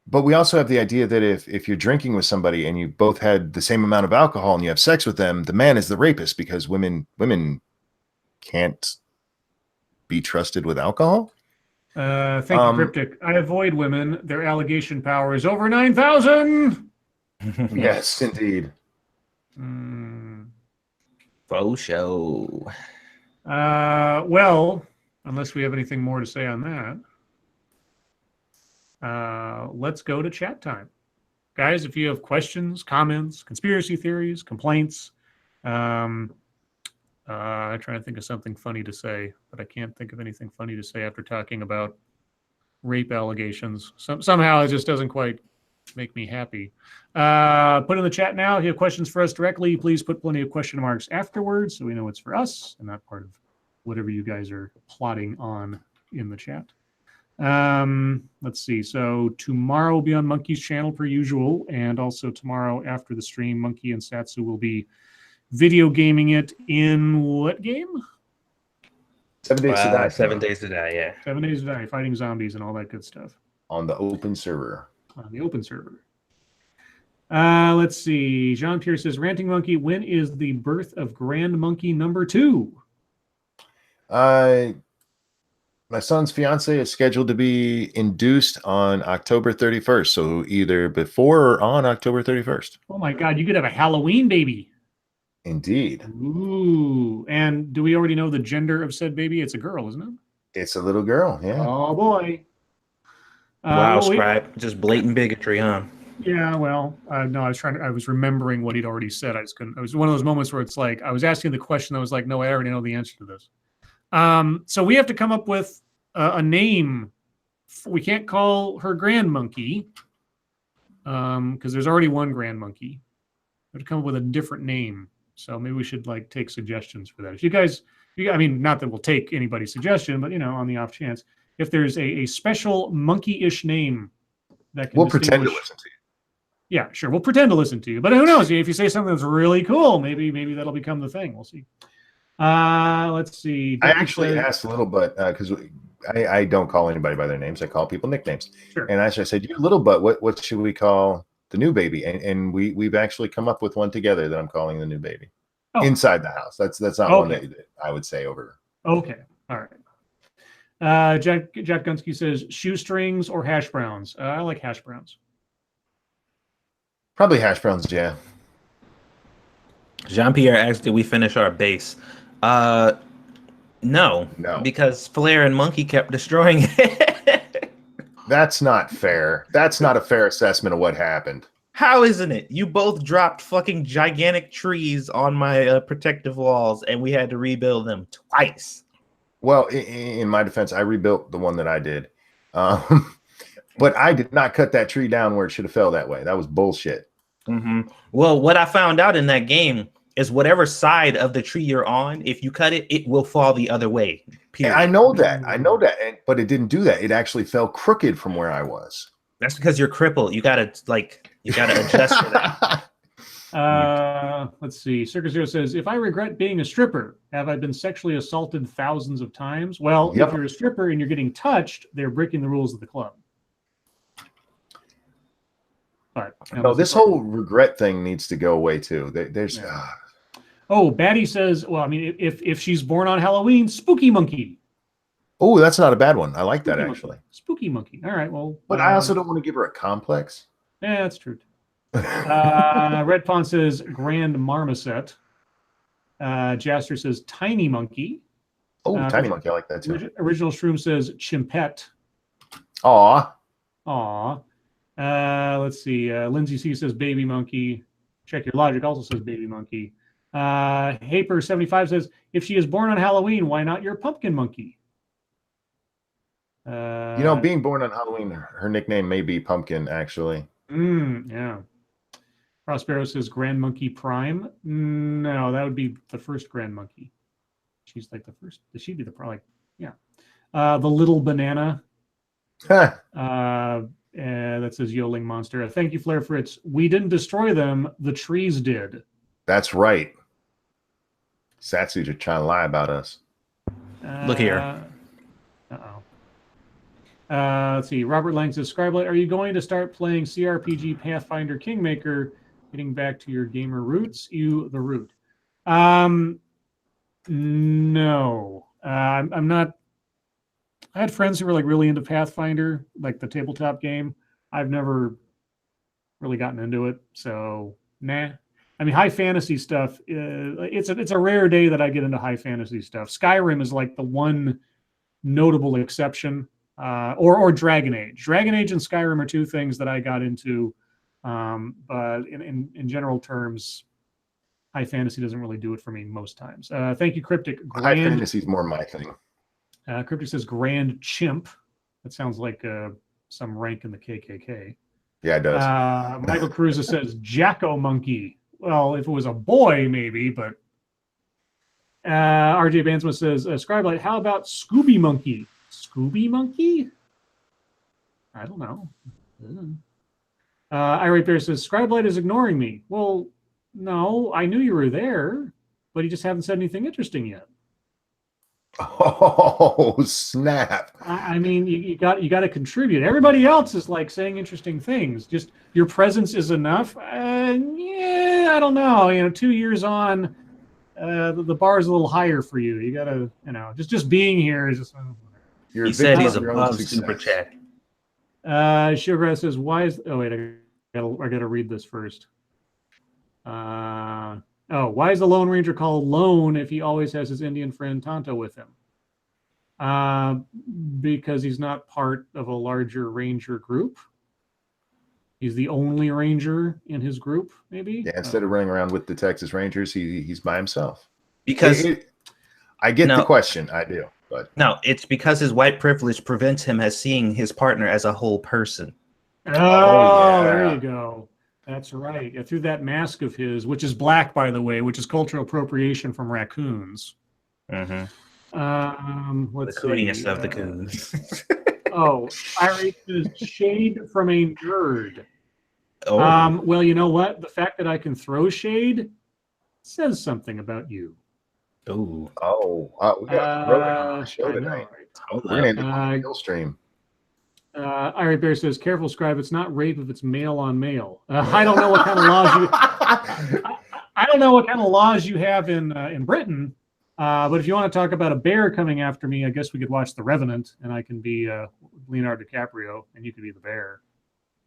but we also have the idea that if you're drinking with somebody and you both had the same amount of alcohol and you have sex with them, the man is the rapist, because women can't be trusted with alcohol. Thank you, Cryptic. I avoid women. Their allegation power is over 9,000. Yes, indeed. Faux show. Well, unless we have anything more to say on that. Let's go to chat time. Guys, if you have questions, comments, conspiracy theories, complaints, I'm trying to think of something funny to say, but I can't think of anything funny to say after talking about rape allegations. Somehow it just doesn't quite make me happy. Put in the chat now. If you have questions for us directly, please put plenty of question marks afterwards so we know it's for us and not part of whatever you guys are plotting on in the chat. Let's see. So tomorrow will be on Monkey's channel per usual, and also tomorrow after the stream, Monkey and Satsu will be video gaming it in what game? 7 Days to Die. 7 Days to Die, yeah. 7 Days to Die, fighting zombies and all that good stuff. On the open server. On the open server. Let's see. Jean-Pierre says, Ranting Monkey, when is the birth of Grand Monkey number 2? My son's fiance is scheduled to be induced on October 31st. So either before or on October 31st. Oh my God, you could have a Halloween baby. Indeed. Ooh. And do we already know the gender of said baby? It's a girl, isn't it? It's a little girl, yeah. Oh boy. Wow, Scribe. Just blatant bigotry, huh? Yeah, well, no, I was remembering what he'd already said. I just couldn't. It was one of those moments where it's like, I was asking the question. I was like, no, I already know the answer to this. So we have to come up with a name. We can't call her Grand Monkey because there's already one Grand Monkey. We have to come up with a different name. So maybe we should like take suggestions for that. If you guys, I mean, not that we'll take anybody's suggestion, but on the off chance, if there's a special monkey-ish name that can we'll pretend to listen to you. Yeah, sure. We'll pretend to listen to you. But who knows? If you say something that's really cool, maybe that'll become the thing. We'll see. Let's see. I actually asked a little bit because I don't call anybody by their names. I call people nicknames. Sure. And I said, you little butt, what should we call the new baby? And we've actually come up with one together that I'm calling the new baby. Inside the house. That's not one that I would say over. Okay. All right. Jack Gunsky says shoestrings or hash browns. I like hash browns. Probably hash browns, yeah. Jean-Pierre asked, did we finish our base? No. Because Flair and Monkey kept destroying it. That's not fair. That's not a fair assessment of what happened. How isn't it? You both dropped fucking gigantic trees on my protective walls, and we had to rebuild them twice. Well, in my defense, I rebuilt the one that I did. But I did not cut that tree down where it should have fell that way. That was bullshit. Well, what I found out in that game is whatever side of the tree you're on, if you cut it, it will fall the other way. Period. I know that. But it didn't do that. It actually fell crooked from where I was. That's because you're crippled. You gotta adjust for that. Let's see. Circus Zero says, if I regret being a stripper, have I been sexually assaulted thousands of times? Well, if you're a stripper and you're getting touched, they're breaking the rules of the club. But no, this whole regret thing needs to go away too. There's Oh, Batty says, well, I mean, if she's born on Halloween, spooky monkey. Oh, that's not a bad one. I like that Spooky actually. Monkey. Spooky monkey. All right, well. But I also don't want to give her a complex. Yeah, that's true. Red Pawn says Grand Marmoset. Jaster says Tiny Monkey. Oh, Tiny Monkey. I like that too. Original Shroom says Chimpette. Aw. Let's see. Lindsay C says Baby Monkey. Check Your Logic also says Baby Monkey. Haper75 says, if she is born on Halloween, why not your Pumpkin Monkey? Being born on Halloween, her nickname may be Pumpkin, actually. Yeah. Prospero says Grand Monkey Prime. No, that would be the first Grand Monkey. She's like the first. She'd be the like, yeah. The Little Banana. That says Yodeling Monster. Thank you, Flair Fritz. We didn't destroy them. The trees did. That's right. Satsu just trying to lie about us. Look here. Let's see. Robert Lang says, Scribe, are you going to start playing CRPG Pathfinder Kingmaker, getting back to your gamer roots? You the root. No. I'm not. I had friends who were like really into Pathfinder, like the tabletop game. I've never really gotten into it, so nah. I mean, high fantasy stuff. It's a rare day that I get into high fantasy stuff. Skyrim is like the one notable exception, or Dragon Age. Dragon Age and Skyrim are two things that I got into, but in general terms, high fantasy doesn't really do it for me most times. Thank you, Cryptic. High fantasy is more my thing. Cryptic says Grand Chimp. That sounds like some rank in the KKK. Yeah, it does. Michael Cruza says Jacko Monkey. Well, if it was a boy, maybe, but RJ Bansma says, Scribelight, how about Scooby Monkey? Scooby Monkey? I don't know. Irate Bear says, Scribelight is ignoring me. Well, no, I knew you were there, but you just haven't said anything interesting yet. Oh, snap. I mean, you got to contribute. Everybody else is like saying interesting things. Just your presence is enough. Yeah, I don't know. 2 years on, the bar is a little higher for you. You got to, just being here is just. He said he's above super chat. Sugar says, why is. Oh, wait, I got to read this first. Why is the Lone Ranger called Lone if he always has his Indian friend Tonto with him? Because he's not part of a larger ranger group. He's the only ranger in his group, maybe? Yeah, instead of running around with the Texas Rangers, he's by himself. Because I get the question, I do. But no, it's because his white privilege prevents him as seeing his partner as a whole person. Oh, there you go. That's right. Yeah, through that mask of his, which is black, by the way, which is cultural appropriation from raccoons. Mm-hmm. Let's the cooniest of the coons. Irate says shade from a nerd. Oh. Well, you know what? The fact that I can throw shade says something about you. Oh. We got a program on the show tonight. We're going to end the kill stream. Irate Bear says, "Careful, Scribe. It's not rape if it's male on male." I don't know what kind of laws you. I don't know what kind of laws you have in Britain, but if you want to talk about a bear coming after me, I guess we could watch The Revenant, and I can be Leonardo DiCaprio, and you could be the bear,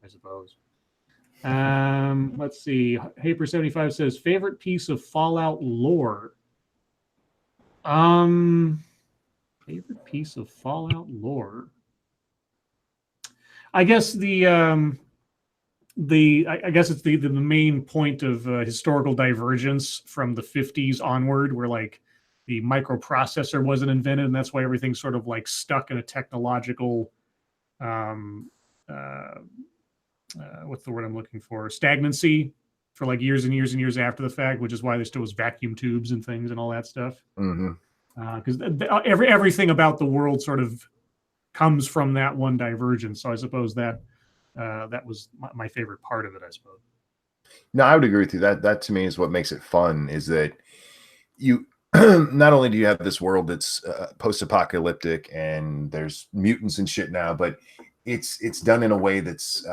I suppose. Let's see. Haper75 says, "Favorite piece of Fallout lore." Favorite piece of Fallout lore. I guess I guess it's the main point of historical divergence from the 50s onward, where like the microprocessor wasn't invented, and that's why everything's sort of like stuck in a technological um, what's the word I'm looking for? Stagnancy for like years and years and years after the fact, which is why there still was vacuum tubes and things and all that stuff. Because everything about the world sort of comes from that one divergence. So I suppose that that was my favorite part of it, I suppose. No, I would agree with you. That to me is what makes it fun, is that you not only do you have this world that's post-apocalyptic and there's mutants and shit now, but it's done in a way that's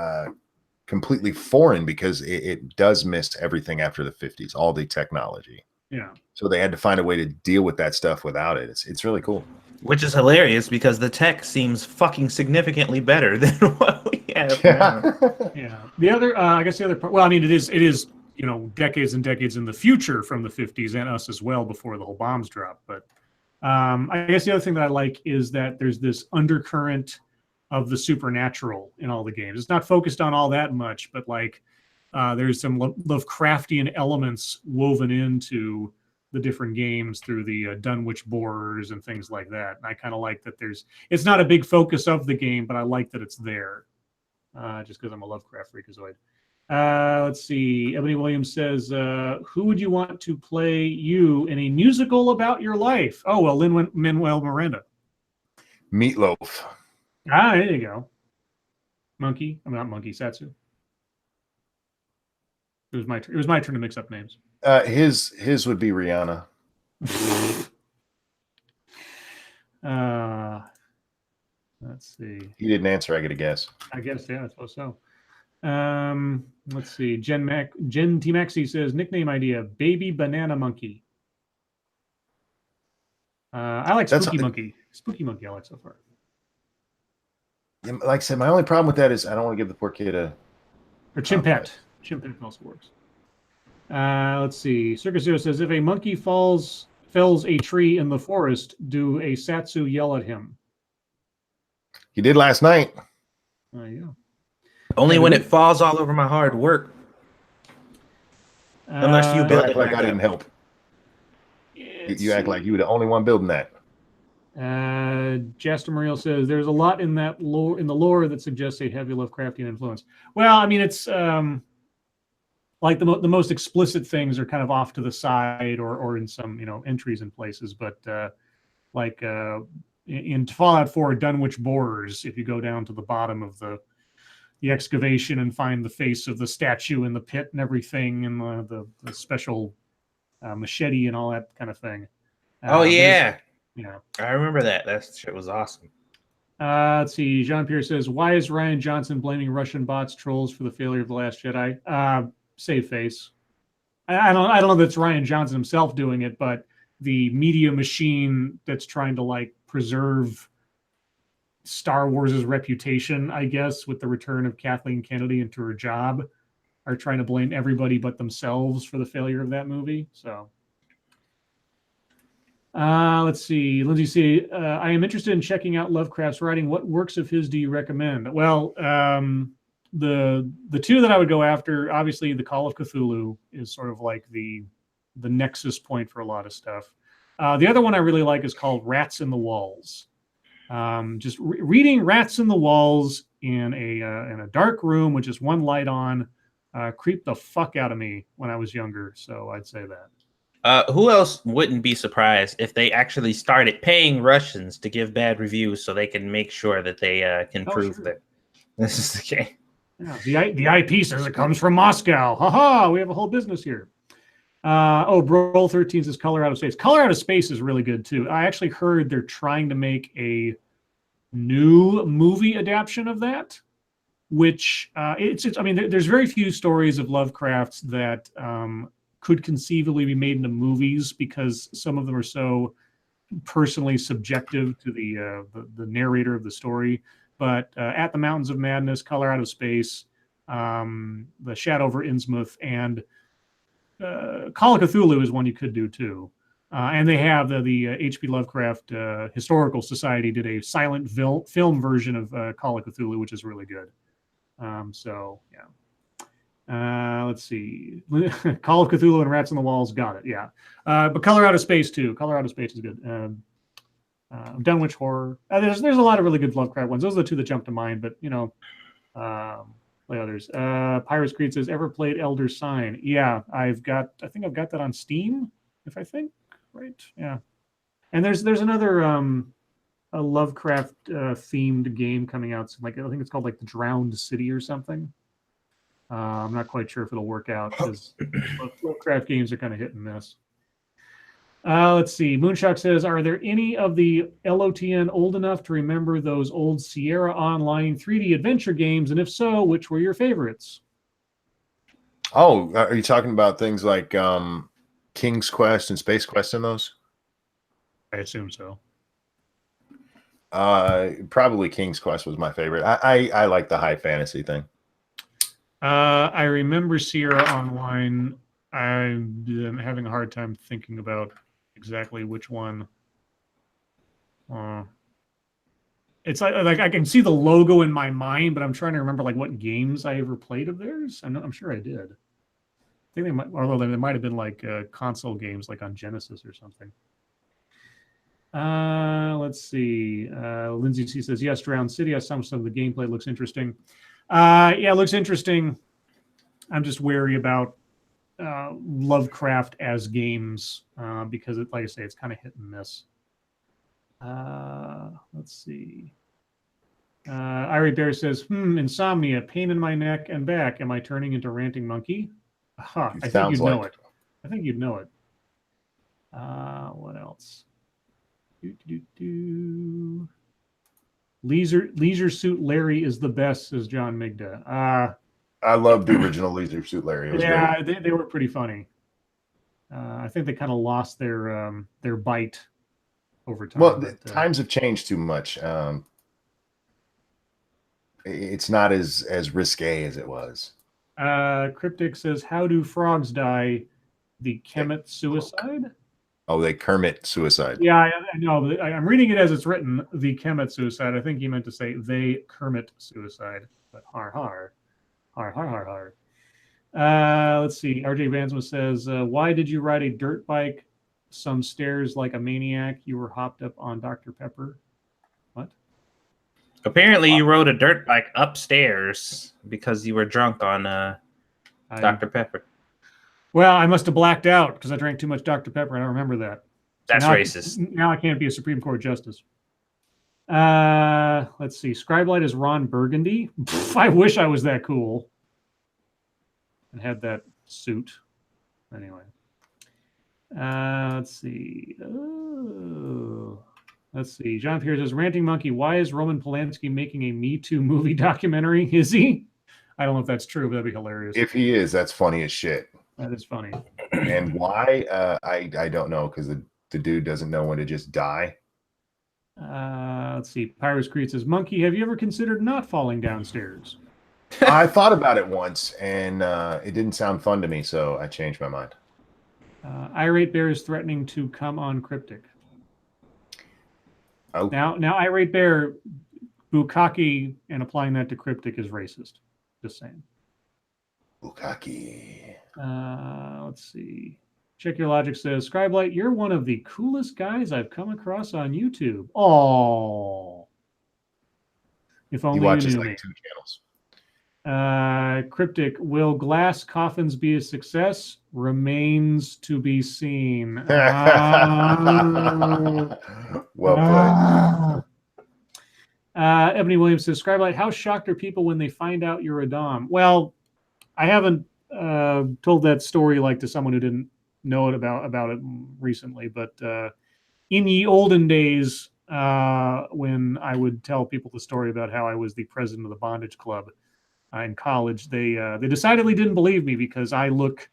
completely foreign, because it does miss everything after the 50s, all the technology. Yeah. So they had to find a way to deal with that stuff without it. It's really cool. Which is hilarious because the tech seems fucking significantly better than what we have now. Yeah. The other, I guess the other part, well, I mean, it is, you know, decades and decades in the future from the 50s and us as well before the whole bombs drop. But I guess the other thing that I like is that there's this undercurrent of the supernatural in all the games. It's not focused on all that much, but like there's some Lovecraftian elements woven into the different games through the Dunwich borers and things like that. And I kind of like that it's not a big focus of the game, but I like that it's there just because I'm a Lovecraft freakazoid. Let's see. Ebony Williams says, who would you want to play you in a musical about your life? Oh, well, Lin-Manuel Miranda. Meatloaf. Ah, there you go. Monkey. I'm not Monkey. Satsu. It was my turn to mix up names. His would be Rihanna. Let's see. He didn't answer. I get a guess. I guess, yeah, I suppose so. Let's see. Jen T Maxi says nickname idea: Baby Banana Monkey. I like Spooky Monkey. Spooky Monkey, I like so far. Like I said, my only problem with that is I don't want to give the poor kid a. Or Chimpet. Chimpet also works. Let's see. Circus Zero says if a monkey fells a tree in the forest, do a Satsu yell at him? He did last night. Yeah. Only when it falls all over my hard work. Unless you build act it like back I didn't help. You act like you were the only one building that. Jaster Muriel says there's a lot in that lore, in the lore, that suggests a heavy Lovecraftian influence. Well, I mean, it's like the most explicit things are kind of off to the side or in some, you know, entries in places, but like in Fallout 4 Dunwich borers, if you go down to the bottom of the excavation and find the face of the statue in the pit and everything, and the special machete and all that kind of thing. Oh yeah. Yeah, I remember that. That shit was awesome. Let's see. Jean-Pierre says, why is Ryan Johnson blaming Russian bots trolls for the failure of The Last Jedi? Save face. I don't know that it's Ryan Johnson himself doing it, but the media machine that's trying to like preserve Star Wars' reputation, I guess, with the return of Kathleen Kennedy into her job, are trying to blame everybody but themselves for the failure of that movie. So let's see. Lindsay C. I am interested in checking out Lovecraft's writing. What works of his do you recommend? Well, the two that I would go after, obviously, the Call of Cthulhu is sort of like the nexus point for a lot of stuff. The other one I really like is called Rats in the Walls. Just reading Rats in the Walls in a dark room with just one light on creeped the fuck out of me when I was younger. So I'd say that. Who else wouldn't be surprised if they actually started paying Russians to give bad reviews so they can make sure that they can prove that this is the case? Yeah, the IP says it comes from Moscow. Haha, we have a whole business here. Brawl 13 says Color Out of Space. Color Out of Space is really good too. I actually heard they're trying to make a new movie adaptation of that, which I mean, there's very few stories of Lovecraft's that could conceivably be made into movies because some of them are so personally subjective to the narrator of the story. But At the Mountains of Madness, Color Out of Space, The Shadow over Innsmouth, and Call of Cthulhu is one you could do too. And they have the H.P. Lovecraft Historical Society did a silent film version of Call of Cthulhu, which is really good. So yeah. Let's see. Call of Cthulhu and Rats on the Walls. Got it. Yeah. But Color Out of Space too. Color Out of Space is good. Dunwich Horror. There's a lot of really good Lovecraft ones. Those are the two that jump to mind, but play others. Pirates Creed says, ever played Elder Sign? Yeah, I think I've got that on Steam, if I think, right? Yeah. And there's another a Lovecraft themed game coming out. I think it's called like the Drowned City or something. I'm not quite sure if it'll work out because Lovecraft games are kind of hit and miss. Let's see. Moonshock says, are there any of the LOTN old enough to remember those old Sierra Online 3D adventure games? And if so, which were your favorites? Oh, are you talking about things like King's Quest and Space Quest in those? I assume so. Probably King's Quest was my favorite. I like the high fantasy thing. I remember Sierra Online. I'm having a hard time thinking about exactly which one. It's like I can see the logo in my mind, but I'm trying to remember like what games I ever played of theirs. I'm sure I did. I think they might, although they might have been like console games, like on Genesis or something. Let's see. Lindsay C says, yes, Drowned City. I saw some of the gameplay. Looks interesting. Yeah, it looks interesting. I'm just wary about Lovecraft as games because, like I say, it's kind of hit and miss. Let's see. Irie Bear says, insomnia, pain in my neck and back. Am I turning into Ranting Monkey? I think you'd know it. I think you'd know it. What else? Leisure Suit Larry is the best, says John Migda. I love the original Leisure Suit Larry. Yeah, they were pretty funny. I think they kind of lost their bite over time. Well, times have changed too much. It's not as risque as it was. Cryptic says, how do frogs die? The Kemet suicide? Oh, they Kermit suicide. Yeah, I know. I'm reading it as it's written, the Kemet suicide. I think he meant to say they Kermit suicide. But har har. Har har har har. Let's see. RJ Vansma says, why did you ride a dirt bike some stairs like a maniac? You were hopped up on Dr. Pepper. What? Apparently you rode a dirt bike upstairs because you were drunk on Dr. Pepper. Well, I must have blacked out because I drank too much Dr. Pepper. I don't remember that. That's racist. Now I can't be a Supreme Court justice. Let's see. Scribe Light is Ron Burgundy. I wish I was that cool and had that suit. Anyway. Let's see. Let's see. John Pierre says, Ranting Monkey, why is Roman Polanski making a Me Too movie documentary? Is he? I don't know if that's true, but that'd be hilarious. If he is, that's funny as shit. That is funny. And why? I don't know, because the dude doesn't know when to just die. Let's see. Pyrus Creed says, Monkey, have you ever considered not falling downstairs? I thought about it once, and it didn't sound fun to me, so I changed my mind. Irate Bear is threatening to come on Cryptic. Oh. Now Irate Bear, Bukkake, and applying that to Cryptic is racist. Just saying. Bukkake. Let's see. Check Your Logic says, Scribe Light, you're one of the coolest guys I've come across on YouTube. Oh, if only He watches you knew like me. 2 channels. Cryptic, will glass coffins be a success? Remains to be seen. Well played. Ebony Williams says, Scribe Light, how shocked are people when they find out you're a Dom? Well, I haven't told that story like to someone who didn't know it about it recently, but in ye olden days, when I would tell people the story about how I was the president of the bondage club in college, they decidedly didn't believe me because I look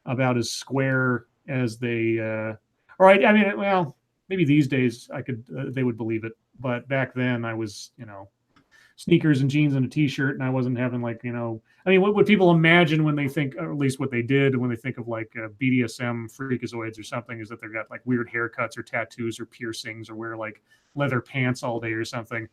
about as square as they. I mean, well, maybe these days they would believe it, but back then I was, sneakers and jeans and a t-shirt, and I wasn't having what would people imagine when they think, or at least what they did when they think of like BDSM freakazoids or something, is that they've got like weird haircuts or tattoos or piercings or wear like leather pants all day or something.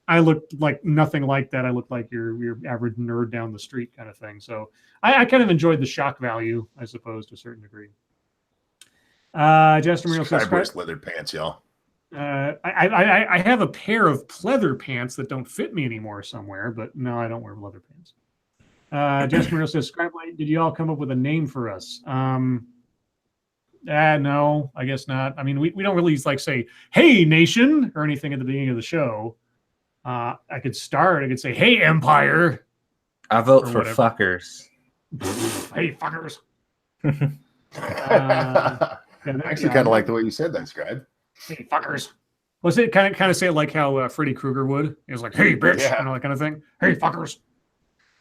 I looked like nothing like that. I looked like your average nerd down the street kind of thing. So I kind of enjoyed the shock value, I suppose, to a certain degree. Justin Muriel says, Scribe wears leather pants, y'all. I have a pair of pleather pants that don't fit me anymore somewhere, but no, I don't wear leather pants. Jess Muriel says, Scribe, did you all come up with a name for us? No, I guess not. I mean, we don't really like say, hey, nation, or anything at the beginning of the show. I could say, hey, Empire. I vote Or for whatever. fuckers. Hey, fuckers. I actually kind of like the way you said that, Scribe. Hey, fuckers. Was it kind of say it like how Freddy Krueger would? It was like, hey, bitch, Yeah. you know, that kind of thing. Hey, fuckers.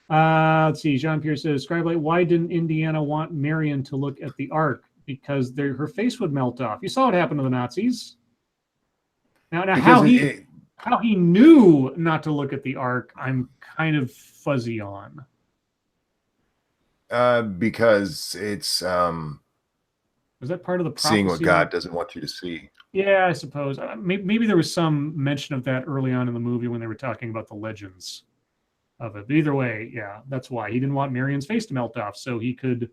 Let's see. Jean Pierre says, Scribe, why didn't Indiana want Marion to look at the Ark? Because her face would melt off. You saw what happened to the Nazis. Now how he knew not to look at the Ark, I'm kind of fuzzy on. Because it's Was that part of the prophecy? seeing what God doesn't want you to see. Yeah, I suppose. Maybe there was some mention of that early on in the movie when they were talking about the legends of it. But either way, yeah, that's why. He didn't want Marion's face to melt off so he could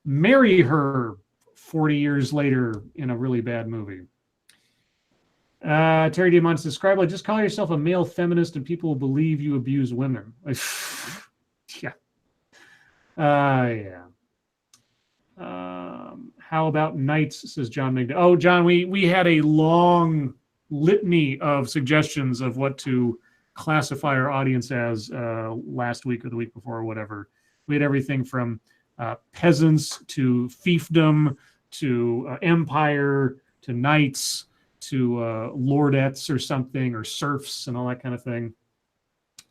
marry her 40 years later in a really bad movie. Terry Diamond says, Scribe, just call yourself a male feminist and people will believe you abuse women. Yeah. Yeah. How about knights, says John Migda. Oh, John, we had a long litany of suggestions of what to classify our audience as last week or the week before or whatever. We had everything from peasants to fiefdom to empire to knights to lordettes or something, or serfs and all that kind of thing.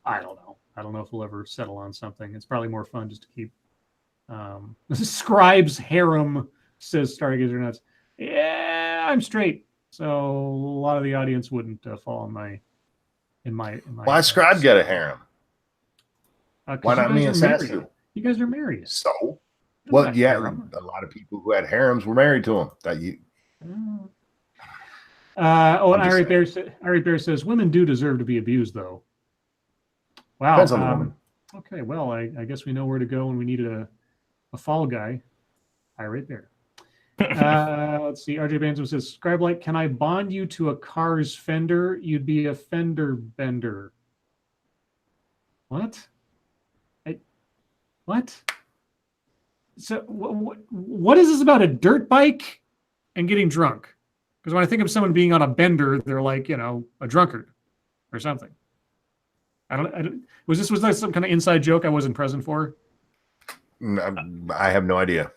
I don't know. I don't know if we'll ever settle on something. It's probably more fun just to keep Scribe's harem, says Stargazer Nuts. Yeah, I'm straight. So a lot of the audience wouldn't fall in my Why Scribe get a harem? Why not me and Satsu? You guys are married. So, well, yeah, a lot of people who had harems were married to him. That you. And Irie Bear says women do deserve to be abused, though. Wow. Depends on the woman. Okay, well, I guess we know where to go when we need a fall guy. Irie Bear. Let's see. RJ Banzo says, Scribe, can I bond you to a car's fender? You'd be a fender bender. What? What? So what is this about a dirt bike and getting drunk? Because when I think of someone being on a bender, they're like, a drunkard or something. I don't. Was that some kind of inside joke I wasn't present for? I have no idea.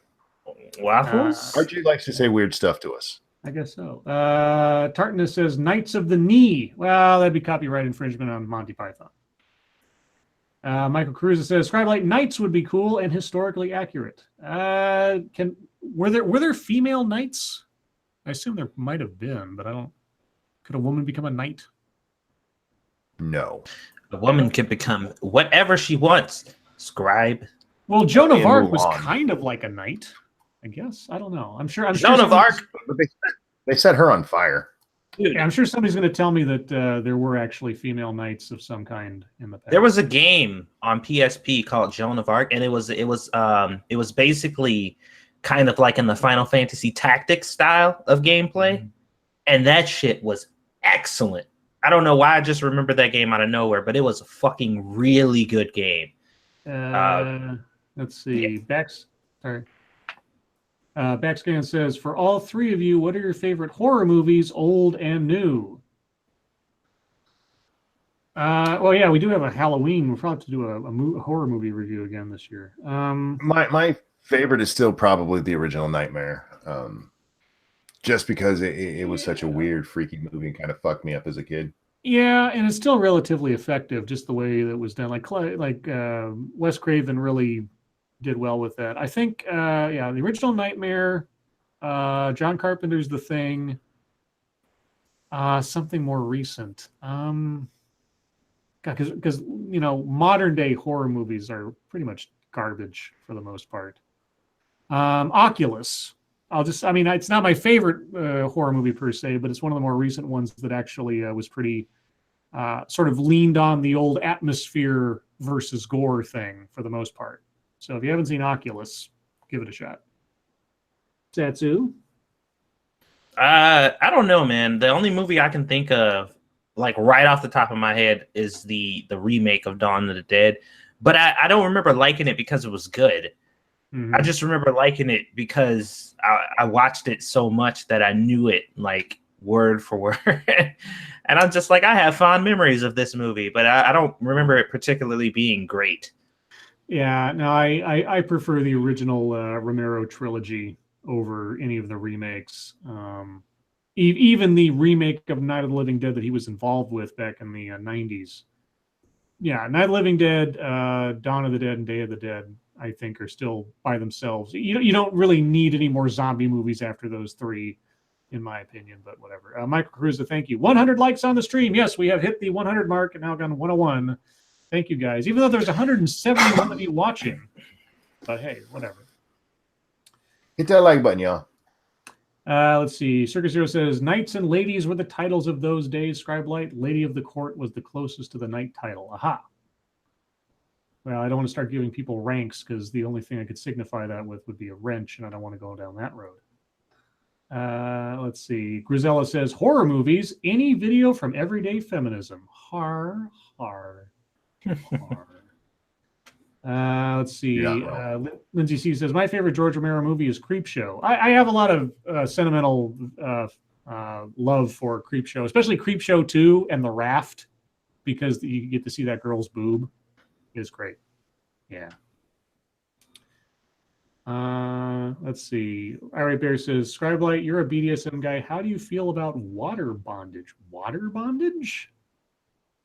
Waffles? Archie likes to say weird stuff to us. I guess so. Tartanus says Knights of the Knee. Well, that'd be copyright infringement on Monty Python. Michael Cruz says Scribe knights would be cool and historically accurate. Were there female knights? I assume there might have been, but I don't. Could a woman become a knight? No. A woman can become whatever she wants. Scribe. Well, Joan of Arc was kind of like a knight, I guess. I don't know. I'm sure Joan of Arc. But they set her on fire. Dude, yeah, I'm sure somebody's going to tell me that there were actually female knights of some kind in the past. There was a game on PSP called Joan of Arc, and it was basically kind of like in the Final Fantasy Tactics style of gameplay, and that shit was excellent. I don't know why I just remember that game out of nowhere, but it was a fucking really good game. Let's see. Yeah. Backscan says, for all three of you, what are your favorite horror movies, old and new? Well, yeah, we do have a Halloween. We'll probably have to do a horror movie review again this year. My favorite is still probably the original Nightmare. Just because it was such a weird, freaky movie and kind of fucked me up as a kid. Yeah, and it's still relatively effective, just the way that it was done. Like Wes Craven really did well with that. I think, the original Nightmare, John Carpenter's The Thing, something more recent. Because modern day horror movies are pretty much garbage for the most part. Oculus. It's not my favorite horror movie per se, but it's one of the more recent ones that actually was pretty sort of leaned on the old atmosphere versus gore thing for the most part. So if you haven't seen Oculus, give it a shot. Satsu? I don't know, man. The only movie I can think of, like right off the top of my head, is the remake of Dawn of the Dead. But I don't remember liking it because it was good. Mhm. I just remember liking it because I watched it so much that I knew it like word for word. And I'm just like, I have fond memories of this movie, but I don't remember it particularly being great. Yeah, no, I prefer the original Romero trilogy over any of the remakes. Even the remake of Night of the Living Dead that he was involved with back in the 90s. Yeah, Night of the Living Dead, Dawn of the Dead, and Day of the Dead, I think, are still by themselves. You don't really need any more zombie movies after those three, in my opinion, but whatever. Michael Cruza, thank you. 100 likes on the stream. Yes, we have hit the 100 mark and now gone 101. Thank you, guys. Even though there's 171 of you watching. But hey, whatever. Hit that like button, y'all. Let's see. Circus Zero says, Knights and Ladies were the titles of those days. Scribe Light, Lady of the Court was the closest to the knight title. Aha. Well, I don't want to start giving people ranks because the only thing I could signify that with would be a wrench, and I don't want to go down that road. Let's see. Grisella says, horror movies, any video from everyday feminism. Har. Let's see. Lindsay C says, my favorite George Romero movie is Creepshow. I have a lot of sentimental love for Creepshow, especially Creepshow 2 and The Raft, because you get to see that girl's boob. It's great. Yeah. Let's see. All right, Bear says, Scribe Light, you're a BDSM guy. How do you feel about water bondage? Water bondage?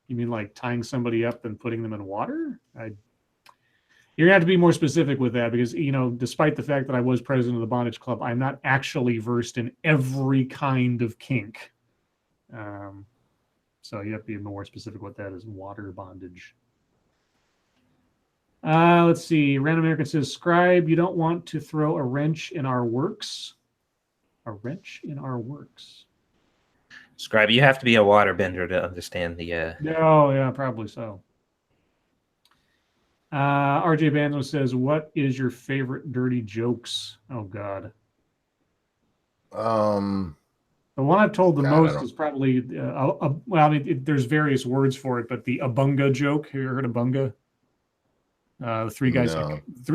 You mean like tying somebody up and putting them in water? You're gonna have to be more specific with that because, despite the fact that I was president of the bondage club, I'm not actually versed in every kind of kink. So you have to be more specific what that is. Water bondage. Let's see. Random American says, Scribe, you don't want to throw a wrench in our works. A wrench in our works. Scribe, you have to be a waterbender to understand the. Oh, yeah, probably so. RJ Banzo says, what is your favorite dirty jokes? Oh, God. The one I've told the most is probably, there's various words for it, but the Abunga joke. Have you ever heard of Bunga? The three guys,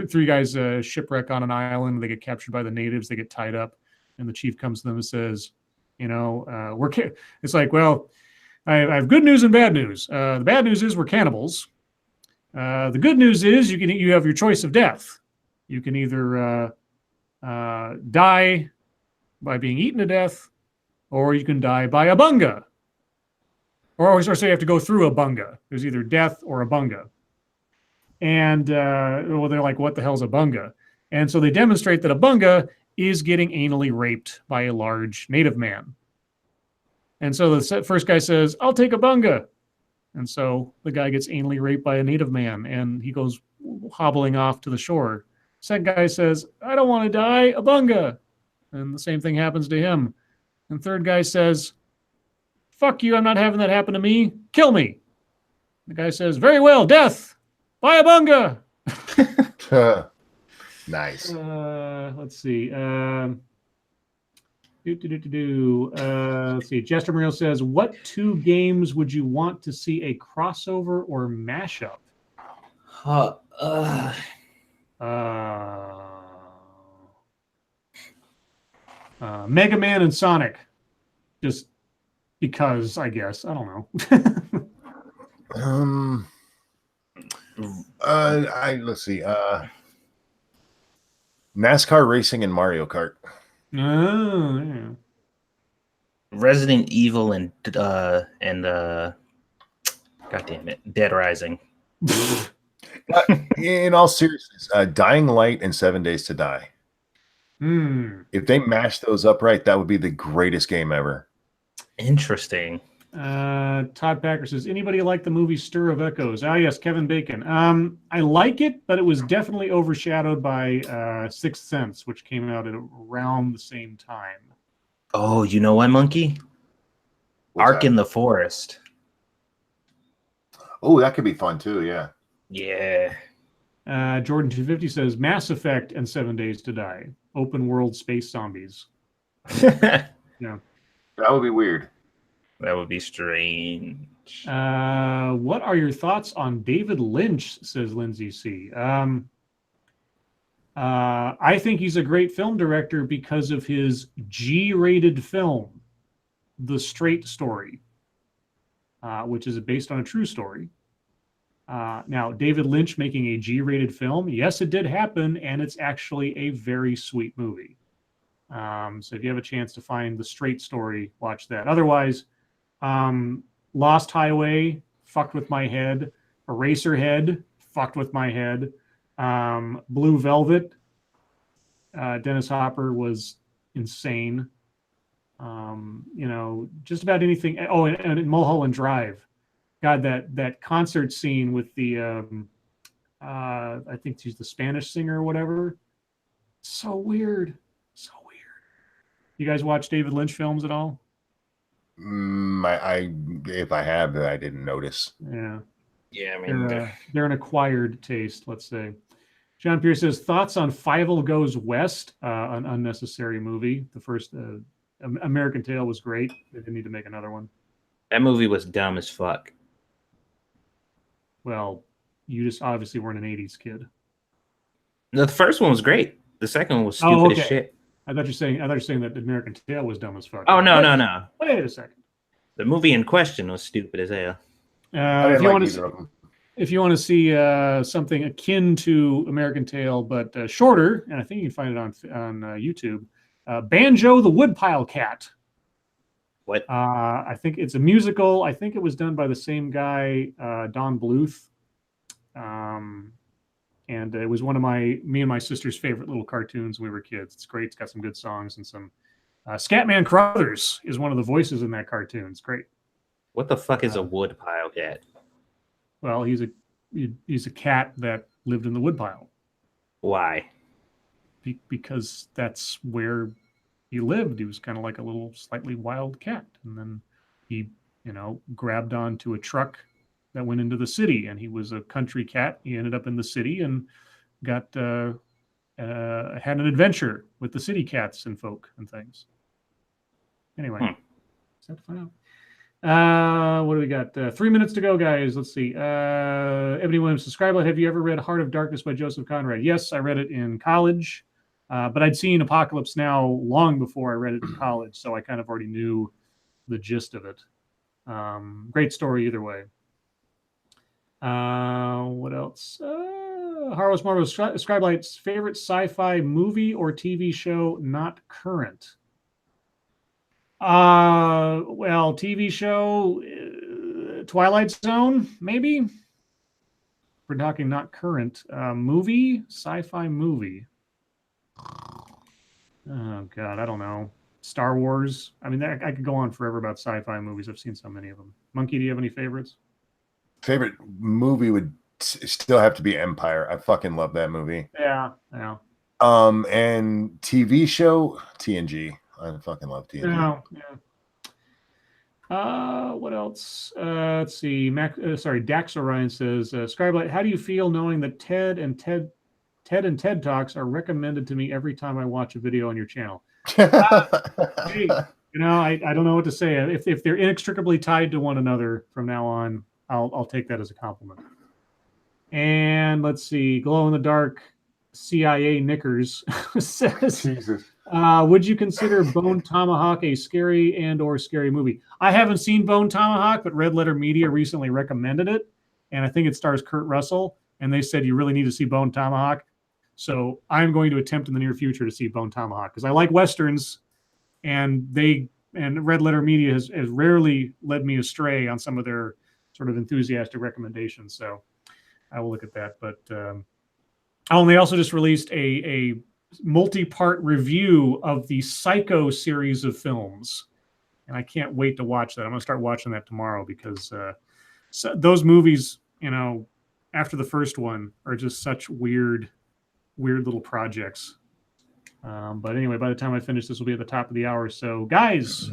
three guys shipwreck on an island. They get captured by the natives. They get tied up, and the chief comes to them and says, it's like, well, I have good news and bad news. The bad news is we're cannibals. The good news is you have your choice of death. You can either die by being eaten to death, or you can die by a bunga. Or so you have to go through a bunga. There's either death or a bunga. And they're like, what the hell's a bunga? And so they demonstrate that a bunga is getting anally raped by a large native man. And so the first guy says, I'll take a bunga. And so the guy gets anally raped by a native man, and he goes hobbling off to the shore. Second guy says, I don't want to die, a bunga. And the same thing happens to him. And third guy says, fuck you, I'm not having that happen to me. Kill me. The guy says, very well, death. Buy a bunga. Nice. Let's see. Let's see. Jester Muriel says, what two games would you want to see a crossover or mashup? Mega Man and Sonic. Just because, I guess. I don't know. Let's see. NASCAR racing and Mario Kart. Oh, yeah. Resident Evil and God damn it, Dead Rising. In all seriousness, Dying Light and 7 Days to Die. If they mash those up right, that would be the greatest game ever. Interesting. Todd Packer says, anybody like the movie Stir of Echoes? Yes, Kevin Bacon. I like it, but it was definitely overshadowed by Sixth Sense, which came out at around the same time. Oh, you know what, Monkey? Ark in the Forest. Oh, that could be fun too, yeah. Yeah. Jordan 250 says, Mass Effect and 7 Days to Die. Open world space zombies. Yeah. That would be weird. That would be strange. What are your thoughts on David Lynch? Says Lindsay C. I think he's a great film director because of his G-rated film, The Straight Story, which is based on a true story. Now, David Lynch making a G-rated film, yes, it did happen, and it's actually a very sweet movie. So if you have a chance to find The Straight Story, watch that. Otherwise, Lost Highway fucked with my head. Eraserhead fucked with my head. Blue Velvet, Dennis Hopper was insane. Just about anything. Oh, and Mulholland Drive. God, that concert scene with the I think she's the Spanish singer or whatever. So weird. So weird. You guys watch David Lynch films at all? If I have, I didn't notice. Yeah. Yeah, I mean, They're an acquired taste, let's say. John Pierce says, thoughts on Fievel Goes West, an unnecessary movie. The first American Tail was great. They didn't need to make another one. that movie was dumb as fuck. Well, you just obviously weren't an 80s kid. The first one was great. The second one was stupid as shit. I thought you were saying that American Tail was dumb as fuck. Oh, no. Wait a second. The movie in question was stupid as hell. If you want to see something akin to American Tail but shorter, and I think you can find it on YouTube, Banjo the Woodpile Cat. What? I think it's a musical. I think it was done by the same guy, Don Bluth. And it was one of me and my sister's favorite little cartoons when we were kids. It's great. It's got some good songs and some. Scatman Crothers is one of the voices in that cartoon. It's great. What the fuck is a woodpile cat? Well, he's a cat that lived in the woodpile. Why? Because that's where he lived. He was kind of like a little slightly wild cat. And then he, grabbed onto a truck that went into the city, and he was a country cat. He ended up in the city and got had an adventure with the city cats and folk and things. Anyway, is that to find out? What do we got? 3 minutes to go, guys. Let's see. Ebony Williams, Scribe, have you ever read Heart of Darkness by Joseph Conrad? Yes, I read it in college, but I'd seen Apocalypse Now long before I read it in college, so I kind of already knew the gist of it. Great story either way. What else? Harlow's Marvel's Scribelight's favorite sci-fi movie or TV show not current. Well, TV show, Twilight Zone, maybe. We're talking not current. Movie, sci-fi movie. Oh God, I don't know. Star Wars. I mean, I could go on forever about sci-fi movies. I've seen so many of them. Monkey, do you have any favorites? Favorite movie would still have to be Empire. I fucking love that movie. Yeah. And TV show, TNG. I fucking love TNG. Yeah. What else? Let's see. Dax Orion says, Scribelight, how do you feel knowing that Ted and TED Talks are recommended to me every time I watch a video on your channel? Hey, I don't know what to say. If they're inextricably tied to one another from now on, I'll take that as a compliment. And let's see, Glow in the Dark CIA Knickers says, Jesus. Would you consider Bone Tomahawk a scary and/or scary movie? I haven't seen Bone Tomahawk, but Red Letter Media recently recommended it, and I think it stars Kurt Russell, and they said you really need to see Bone Tomahawk. So I'm going to attempt in the near future to see Bone Tomahawk because I like Westerns, and Red Letter Media has rarely led me astray on some of their sort of enthusiastic recommendations. So I will look at that. But they also just released a multi-part review of the Psycho series of films. And I can't wait to watch that. I'm going to start watching that tomorrow because those movies, after the first one are just such weird little projects. But anyway, by the time I finish, this will be at the top of the hour. So guys,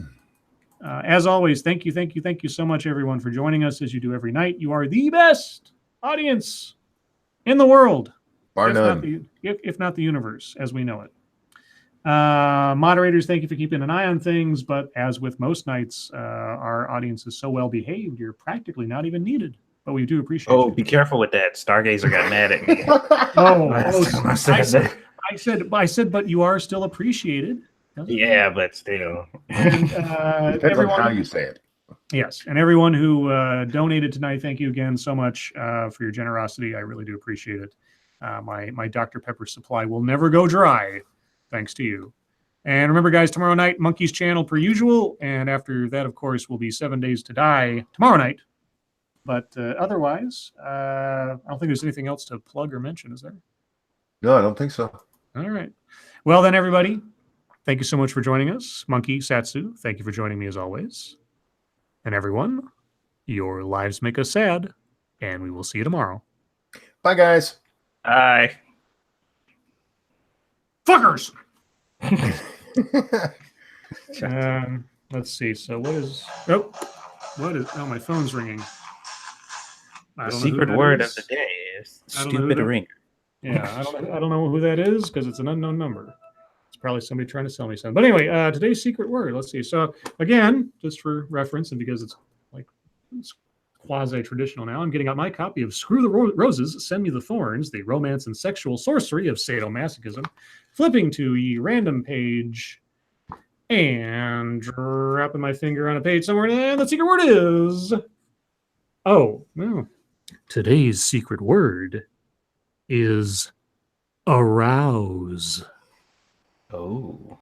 as always, thank you so much, everyone, for joining us as you do every night. You are the best audience in the world, Bar none. if not the universe as we know it. Moderators, thank you for keeping an eye on things, but as with most nights, our audience is so well behaved, you're practically not even needed. But we do appreciate Oh, you. be careful with that. Stargazer got mad at me. Oh, time I said that. I said, but you are still appreciated. Yeah, but still. And, Depends everyone, on how you say it. yes, and everyone who donated tonight, thank you again so much for your generosity. I really do appreciate it. My Dr. Pepper supply will never go dry, thanks to you. And remember, guys, tomorrow night, Monkey's channel per usual, and after that, of course, will be 7 Days to Die tomorrow night. But otherwise, I don't think there's anything else to plug or mention, is there? No, I don't think so. All right. Well, then, everybody, thank you so much for joining us. Monkey, Satsu, thank you for joining me as always. And everyone, your lives make us sad, and we will see you tomorrow. Bye, guys. Bye. Fuckers! Let's see. So what is... Oh, my phone's ringing. The secret word of the day is stupid ringer. Yeah, I don't know who that is because it's an unknown number. It's probably somebody trying to sell me something. But anyway, today's secret word. Let's see. So again, just for reference and because it's like it's quasi-traditional now, I'm getting out my copy of Screw the Roses, Send Me the Thorns, the romance and sexual sorcery of sadomasochism, flipping to a random page and dropping my finger on a page somewhere, and the secret word is... Oh, no. Today's secret word is arouse. Oh.